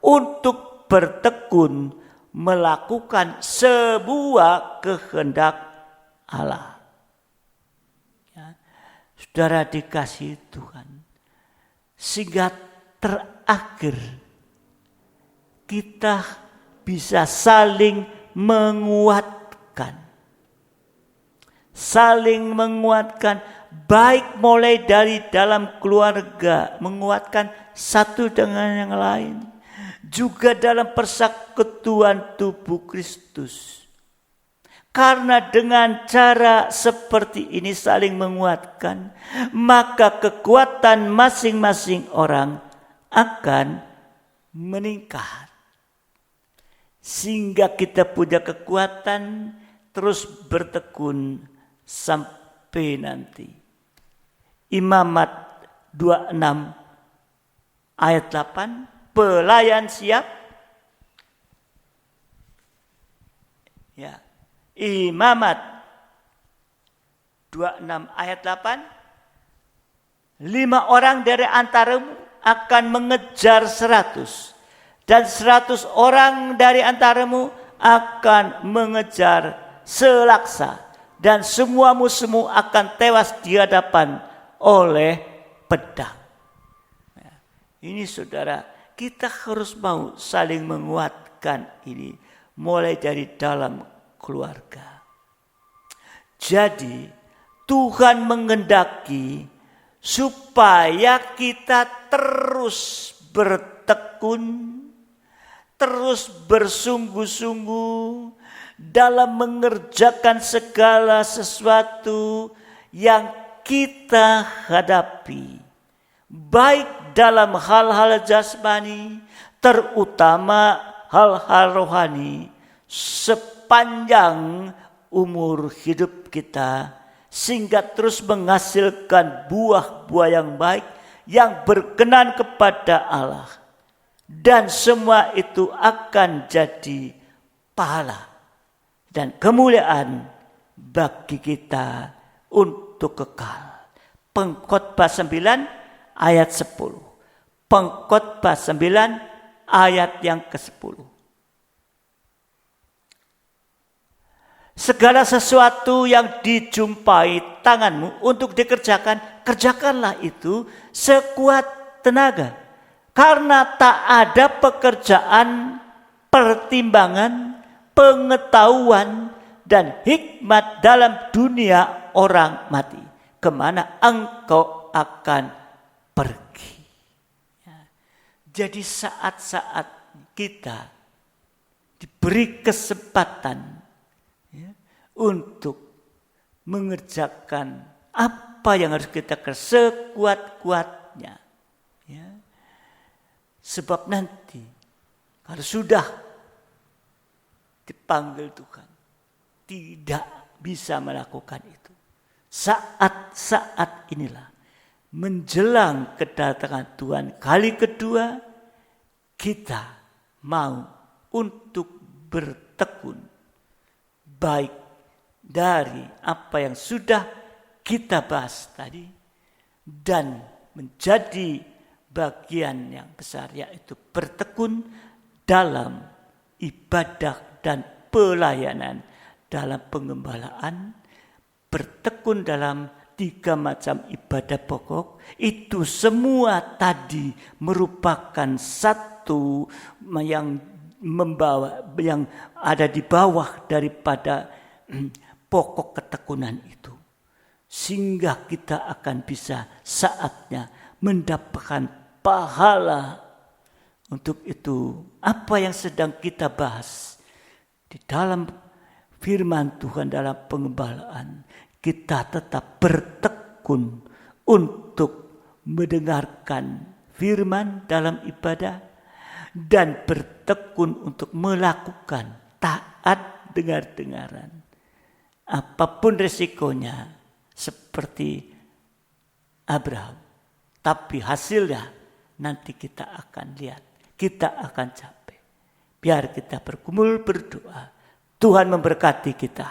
untuk bertekun melakukan sebuah kehendak Allah. Ya. Saudara dikasih Tuhan, sehingga terakhir kita bisa saling menguatkan. Saling menguatkan, baik mulai dari dalam keluarga, menguatkan satu dengan yang lain. Juga dalam persekutuan tubuh Kristus. Karena dengan cara seperti ini saling menguatkan, maka kekuatan masing-masing orang akan meningkat. Sehingga kita punya kekuatan terus bertekun sampai nanti. Imamat 26 ayat 8. Pelayan siap. Ya. Imamat 26 ayat 8. 5 orang dari antaramu akan mengejar 100. Dan 100 orang dari antaramu akan mengejar selaksa. Dan semua musuhmu akan tewas di hadapan oleh pedang. Ya. Ini saudara, kita harus mau saling menguatkan ini. Mulai dari dalam keluarga. Jadi Tuhan menghendaki supaya kita terus bertekun, terus bersungguh-sungguh dalam mengerjakan segala sesuatu yang kita hadapi. Baik dalam hal-hal jasmani, terutama hal-hal rohani, sepanjang umur hidup kita, sehingga terus menghasilkan buah-buah yang baik, yang berkenan kepada Allah. Dan semua itu akan jadi pahala dan kemuliaan bagi kita untuk kekal. Pengkhotbah 9 ayat 10. Pengkhotbah 9 ayat yang ke-10. Segala sesuatu yang dijumpai tanganmu untuk dikerjakan, kerjakanlah itu sekuat tenaga. Karena tak ada pekerjaan, pertimbangan, pengetahuan, dan hikmat dalam dunia orang mati. Kemana engkau akan pergi. Jadi saat-saat kita diberi kesempatan untuk mengerjakan apa yang harus kita kerjakan sekuat-kuatnya. Ya. Sebab nanti kalau sudah dipanggil Tuhan, tidak bisa melakukan itu. Saat-saat inilah menjelang kedatangan Tuhan kali kedua, kita mau untuk bertekun baik dari apa yang sudah kita bahas tadi dan menjadi bagian yang besar, yaitu bertekun dalam ibadah dan pelayanan dalam pengembalaan, bertekun dalam 3 macam ibadah pokok. Itu semua tadi merupakan satu yang membawa, yang ada di bawah daripada pokok ketekunan itu, sehingga kita akan bisa saatnya mendapatkan pahala. Untuk itu, apa yang sedang kita bahas di dalam firman Tuhan dalam pengembalaan, kita tetap bertekun untuk mendengarkan firman dalam ibadah dan bertekun untuk melakukan taat dengar-dengaran. Apapun resikonya seperti Abraham, tapi hasilnya nanti kita akan lihat, kita akan capai. Biar kita bergumul berdoa, Tuhan memberkati kita.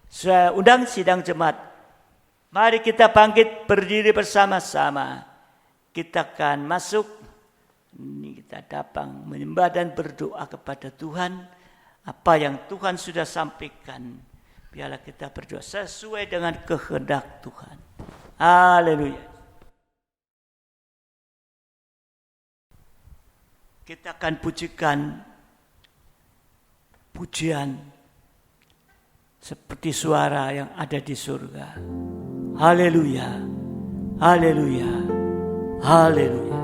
Saya undang sidang jemaat, mari kita bangkit berdiri bersama-sama. Kita akan masuk, ini kita datang menyembah dan berdoa kepada Tuhan. Apa yang Tuhan sudah sampaikan, biarlah kita berdoa sesuai dengan kehendak Tuhan. Haleluya. Kita akan pujikan pujian seperti suara yang ada di surga. Haleluya, haleluya, haleluya.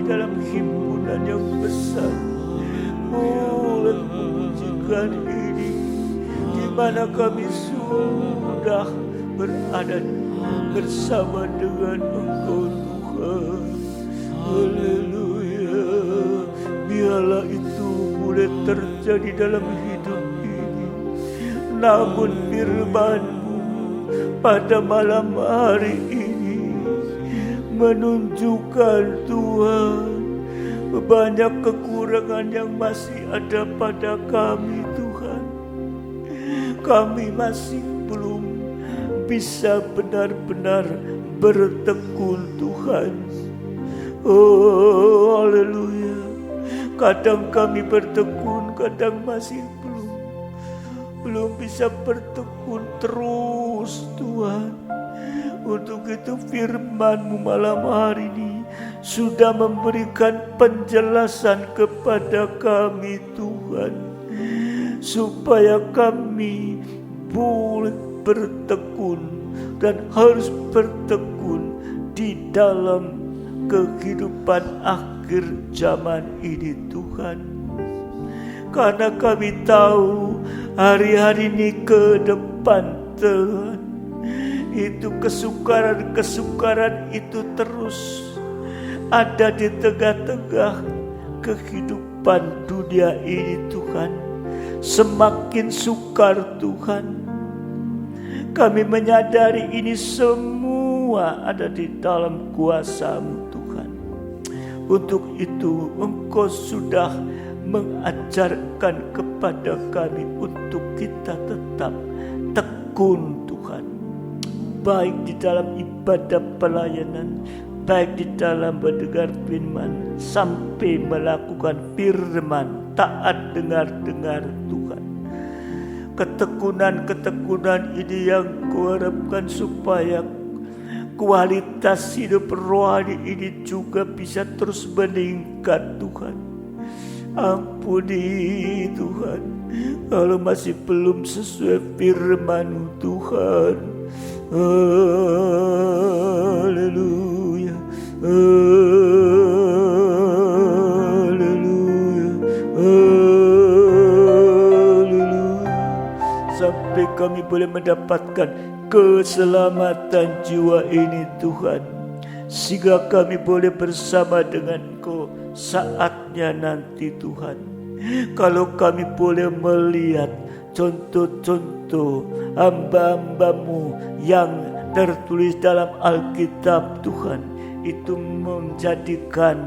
dalam himpunan yang besar. Boleh memujikan ini, di mana kami sudah berada bersama dengan Engkau Tuhan. Haleluya. Biarlah itu boleh terjadi dalam hidup ini. Namun firman-Mu pada malam hari ini menunjukkan Tuhan banyak kekurangan yang masih ada pada kami Tuhan. Kami masih belum bisa benar-benar bertekun Tuhan. Oh haleluya. Kadang kami bertekun, kadang masih belum bisa bertekun terus Tuhan. Untuk itu firman-Mu malam hari ini sudah memberikan penjelasan kepada kami Tuhan, supaya kami boleh bertekun dan harus bertekun di dalam kehidupan akhir zaman ini Tuhan. Karena kami tahu hari-hari ini ke depan Tuhan, itu kesukaran itu terus ada di tengah-tengah kehidupan dunia ini Tuhan. Semakin sukar Tuhan. Kami menyadari ini semua ada di dalam kuasa-Mu Tuhan. Untuk itu Engkau sudah mengajarkan kepada kami untuk kita tetap tekun Tuhan. Baik di dalam ibadah pelayanan, baik di dalam mendengar firman, sampai melakukan firman, taat dengar Tuhan. Ketekunan ini yang kuharapkan supaya kualitas hidup rohani ini juga bisa terus meningkat Tuhan. Ampuni Tuhan kalau masih belum sesuai firman-Mu Tuhan. Haleluya. Haleluya. Haleluya. Sampai kami boleh mendapatkan keselamatan jiwa ini Tuhan, sehingga kami boleh bersama dengan Engkau saatnya nanti Tuhan. Kalau kami boleh melihat contoh-contoh hamba-hamba-Mu yang tertulis dalam Alkitab Tuhan, itu menjadikan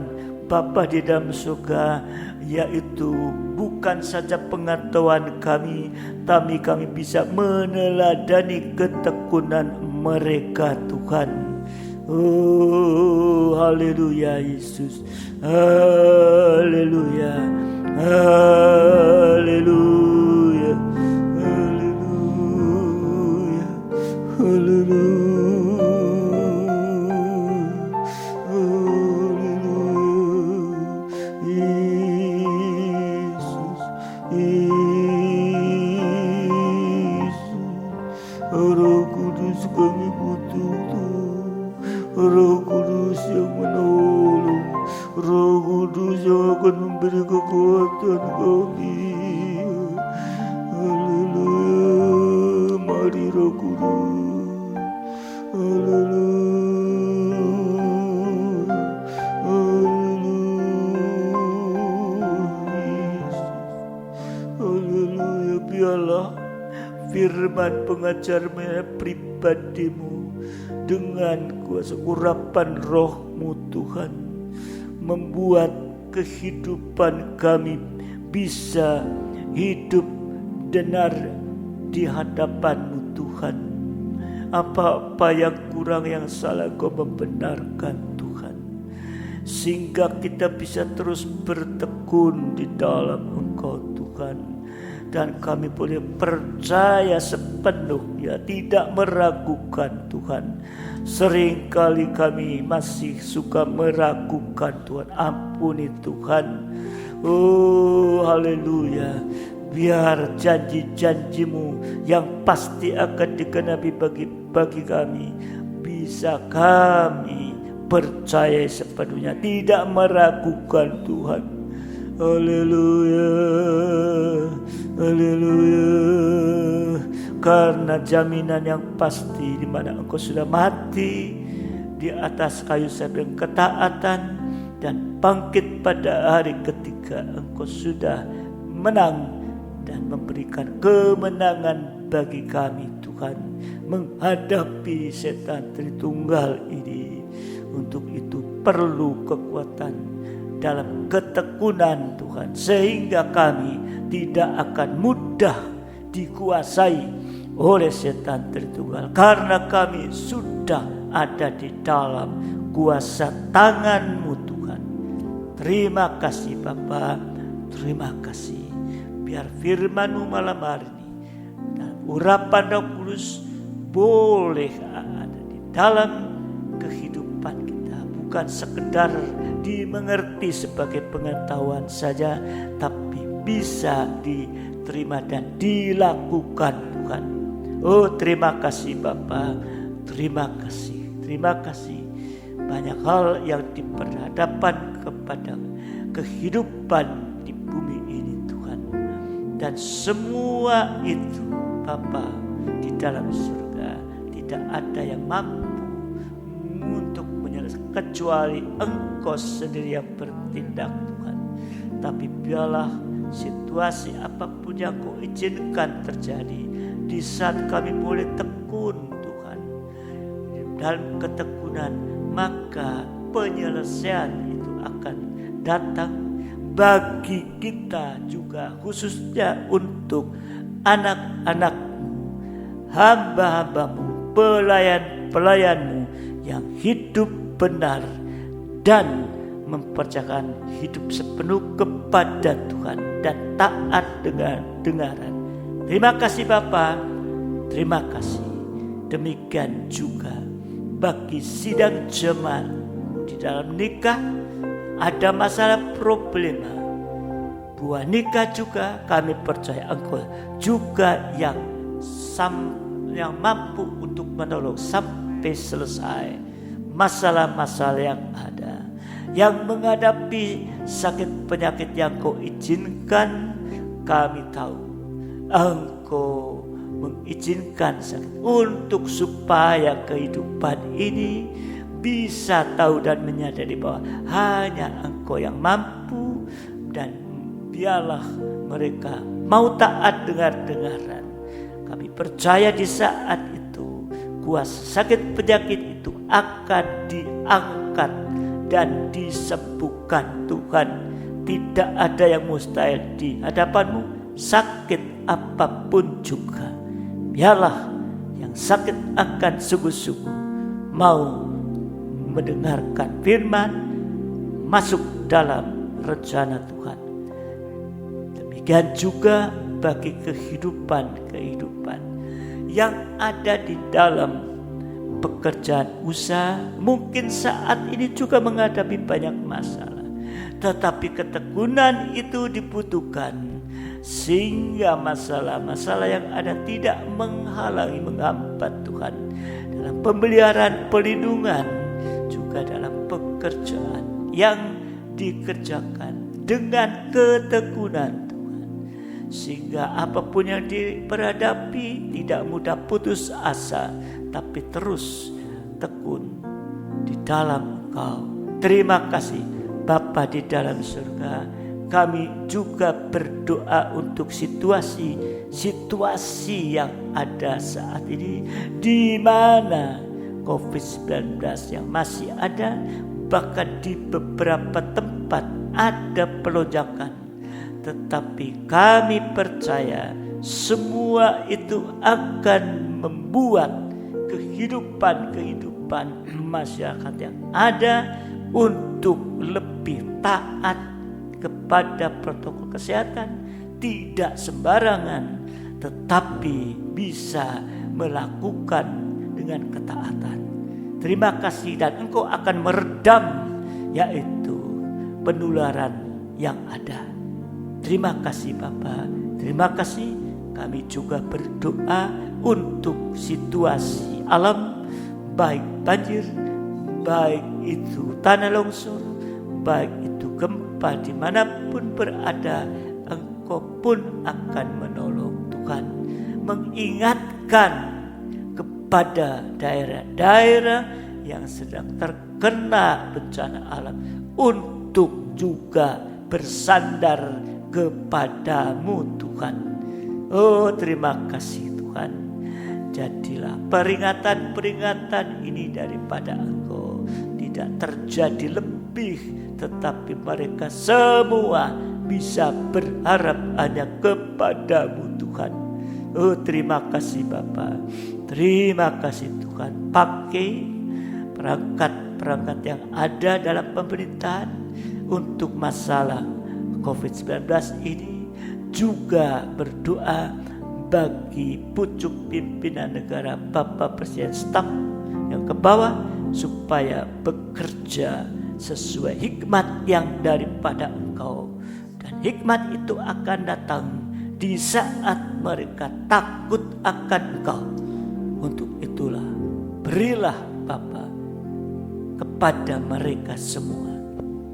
Bapa di dalam surga, yaitu bukan saja pengetahuan kami, tapi kami bisa meneladani ketekunan mereka Tuhan. Oh haleluya Yesus. Haleluya. Haleluya. Haleluya. Haleluya. Yesus. Yesus. Roh Kudus kami butuh Tuhan. Roh Kudus yang menolong, Roh Kudus yang akan memberi kekuatan kami. Haleluya. Mari Roh Kudus. Haleluya. Haleluya. Haleluya. Biarlah firman pengajar pribadi-Mu dengan kuasa urapan Roh-Mu Tuhan membuat kehidupan kami bisa hidup benar di hadapan-Mu Tuhan. Apa-apa yang kurang, yang salah, Kau membenarkan Tuhan, sehingga kita bisa terus bertekun di dalam Engkau Tuhan. Dan kami boleh percaya sepenuhnya, tidak meragukan Tuhan. Seringkali kami masih suka meragukan Tuhan. Ampuni Tuhan. Oh haleluya. Biar janji-janji-Mu yang pasti akan digenapi bagi kami bisa kami percaya sepenuhnya, tidak meragukan Tuhan. Haleluya, haleluya. Karena jaminan yang pasti di mana Engkau sudah mati di atas kayu salib dengan ketaatan dan bangkit pada hari ketiga. Engkau sudah menang dan memberikan kemenangan bagi kami Tuhan menghadapi setan Tritunggal ini. Untuk itu perlu kekuatan dalam ketekunan Tuhan, sehingga kami tidak akan mudah dikuasai oleh setan Tritunggal, karena kami sudah ada di dalam kuasa tangan-Mu Tuhan. Terima kasih Bapa, terima kasih. Biar firman-Mu malam hari ini dan urapan Roh Kudus boleh ada di dalam kehidupan kita, bukan sekedar dimengerti sebagai pengetahuan saja, tapi bisa diterima dan dilakukan Tuhan. Oh, terima kasih Bapa, terima kasih, terima kasih. Banyak hal yang diperhadapkan kepada kehidupan di bumi ini Tuhan, dan semua itu Bapa di dalam surga tidak ada yang mampu untuk menyelesaikan kecuali Engkau sendiri yang bertindak Tuhan. Tapi biarlah situasi apapun yang Kau izinkan terjadi, di saat kami boleh tekun Tuhan, dalam ketekunan maka penyelesaian itu akan datang bagi kita juga, khususnya untuk anak-anak-Mu, hamba-hamba-Mu, pelayan-pelayan-Mu yang hidup benar dan mempercayakan hidup sepenuh kepada Tuhan dan taat dengan dengaran. Terima kasih Bapa, terima kasih. Demikian juga bagi sidang jemaat di dalam nikah, ada masalah problema buah nikah juga, kami percaya Engkau juga yang mampu untuk menolong sampai selesai masalah-masalah yang ada. Yang menghadapi sakit penyakit yang Kau izinkan, kami tahu Engkau mengizinkan sakit untuk supaya kehidupan ini bisa tahu dan menyadari bahwa hanya Engkau yang mampu, dan biarlah mereka mau taat dengar-dengaran. Kami percaya di saat itu kuasa sakit penyakit itu akan diangkat dan disembuhkan Tuhan. Tidak ada yang mustahil di hadapan-Mu, sakit apapun juga. Biarlah yang sakit akan sungguh-sungguh mau mendengarkan firman, masuk dalam rencana Tuhan. Demikian juga bagi kehidupan yang ada di dalam pekerjaan usaha, mungkin saat ini juga menghadapi banyak masalah, tetapi ketekunan itu dibutuhkan sehingga masalah-masalah yang ada tidak menghalangi, menghambat Tuhan dalam pemeliharaan, perlindungan, juga dalam pekerjaan yang dikerjakan dengan ketekunan Tuhan, sehingga apapun yang diperhadapi tidak mudah putus asa, tapi terus tekun di dalam Engkau. Terima kasih Bapa di dalam surga. Kami juga berdoa untuk situasi yang ada saat ini, di mana COVID-19 yang masih ada, bahkan di beberapa tempat ada pelonjakan. Tetapi kami percaya semua itu akan membuat kehidupan masyarakat yang ada untuk lebih taat kepada protokol kesehatan, tidak sembarangan, tetapi bisa melakukan dengan ketaatan. Terima kasih, dan Engkau akan meredam yaitu penularan yang ada. Terima kasih Bapa, terima kasih. Kami juga berdoa untuk situasi alam, baik banjir baik itu tanah longsor, baik itu gempa, dimanapun berada, Engkau pun akan menolong. Tuhan, mengingatkan kepada daerah-daerah yang sedang terkena bencana alam untuk juga bersandar kepadamu Tuhan. Oh, terima kasih Tuhan. Jadilah peringatan-peringatan ini daripada Engkau tidak terjadi lebih, tetapi mereka semua bisa berharap hanya kepadamu Tuhan. Oh, terima kasih Bapa. Terima kasih Tuhan. Pakai perangkat-perangkat yang ada dalam pemerintahan untuk masalah COVID-19 ini. Juga berdoa bagi pucuk pimpinan negara, Bapak Presiden, staf yang ke bawah, supaya bekerja sesuai hikmat yang daripada Engkau. Dan hikmat itu akan datang di saat mereka takut akan Engkau. Untuk itulah berilah Bapa kepada mereka semua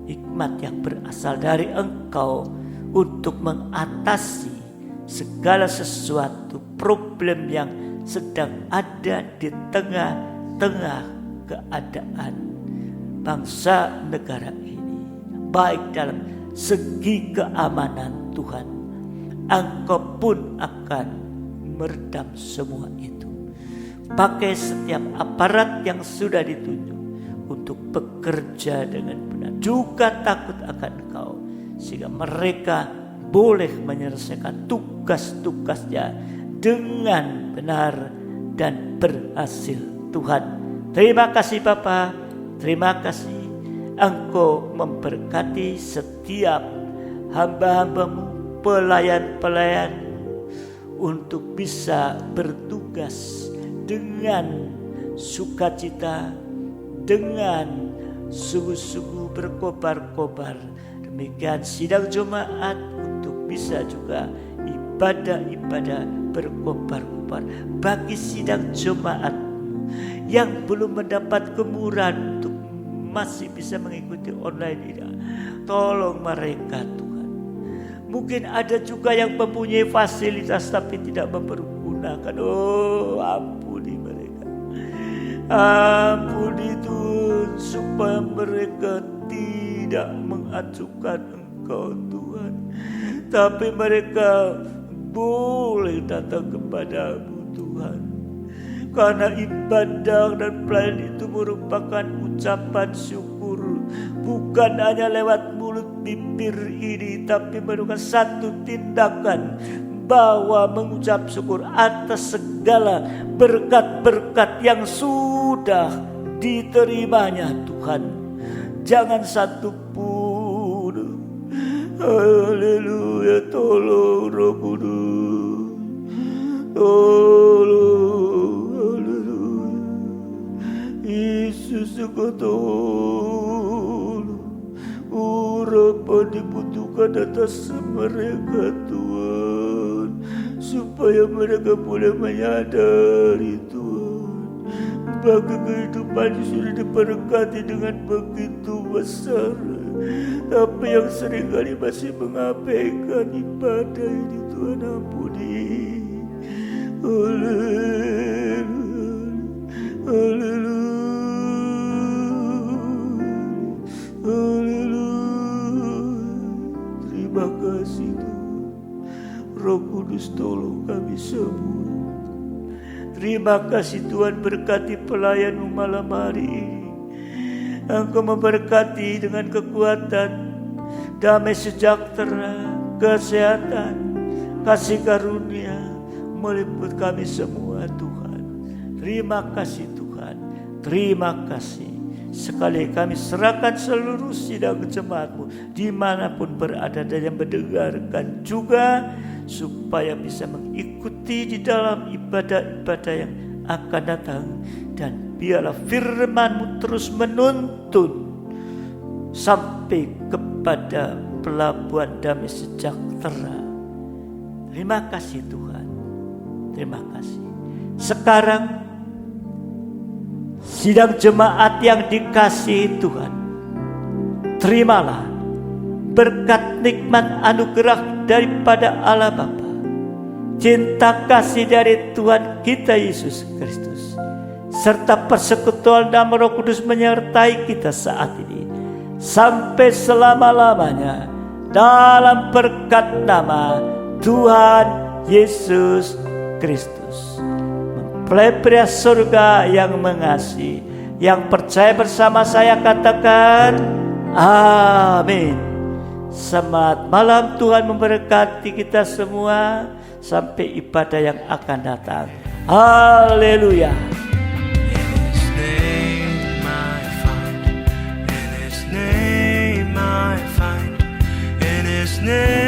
hikmat yang berasal dari Engkau untuk mengatasi segala sesuatu problem yang sedang ada di tengah-tengah keadaan bangsa negara ini. Baik dalam segi keamanan Tuhan, Engkau pun akan meredam semua itu. Pakai setiap aparat yang sudah ditunjuk untuk bekerja dengan benar, juga takut akan Engkau, sehingga mereka boleh menyelesaikan tugas-tugasnya dengan benar dan berhasil. Tuhan, terima kasih Bapa, terima kasih Engkau memberkati setiap hamba-hambamu, pelayan-pelayan, untuk bisa bertugas dengan sukacita, dengan sungguh-sungguh berkobar-kobar. Demikian sidang Jumat untuk bisa juga ibadah-ibadah berkobar-kobar. Bagi sidang Jumat yang belum mendapat kemurahan untuk masih bisa mengikuti online ini, tolong mereka Tuhan. Mungkin ada juga yang mempunyai fasilitas tapi tidak mempergunakan. Oh, ampuni mereka, ampuni Tuhan, supaya mereka tidak mengacukan Engkau Tuhan, tapi mereka boleh datang kepadamu Tuhan. Karena ibadah dan pelayanan itu merupakan ucapan syukur, bukan hanya lewat mulut bibir ini, tapi merupakan satu tindakan bahwa mengucap syukur atas segala berkat-berkat yang sudah diterimanya Tuhan. Jangan satu pun, haleluya, tolong Roh Kudus, tolong, haleluya, Yesus Engkau tolong, urapan dibutuhkan atas mereka Tuhan, supaya mereka boleh menyadari Tuhan, bagi kehidupan sudah diberkati dengan begitu besar, tapi yang seringkali masih mengabaikan ibadah ini. Tuhan ampuni. Haleluya, haleluya, haleluya. Terima kasih Tuhan. Roh Kudus tolong kami semua. Terima kasih Tuhan, berkati pelayan-Mu malam hari ini. Engkau memberkati dengan kekuatan, damai sejahtera, kesehatan, kasih karunia meliput kami semua Tuhan. Terima kasih Tuhan, terima kasih. Sekali kami serahkan seluruh sidang jemaat-Mu dimanapun berada dan yang mendengarkan juga, supaya bisa mengikuti di dalam ibadah-ibadah yang akan datang. Dan biarlah firman-Mu terus menuntun sampai kepada pelabuhan damai sejahtera. Terima kasih Tuhan, terima kasih. Sekarang Sidang jemaat yang dikasihi Tuhan, terimalah berkat nikmat anugerah daripada Allah Bapa, cinta kasih dari Tuhan kita Yesus Kristus, serta persekutuan dan Roh Kudus menyertai kita saat ini sampai selama-lamanya, dalam berkat nama Tuhan Yesus Kristus. Mempelai pria surga yang mengasihi, yang percaya bersama saya katakan amin. Semangat malam, Tuhan memberkati kita semua sampai ibadah yang akan datang. Haleluya. Name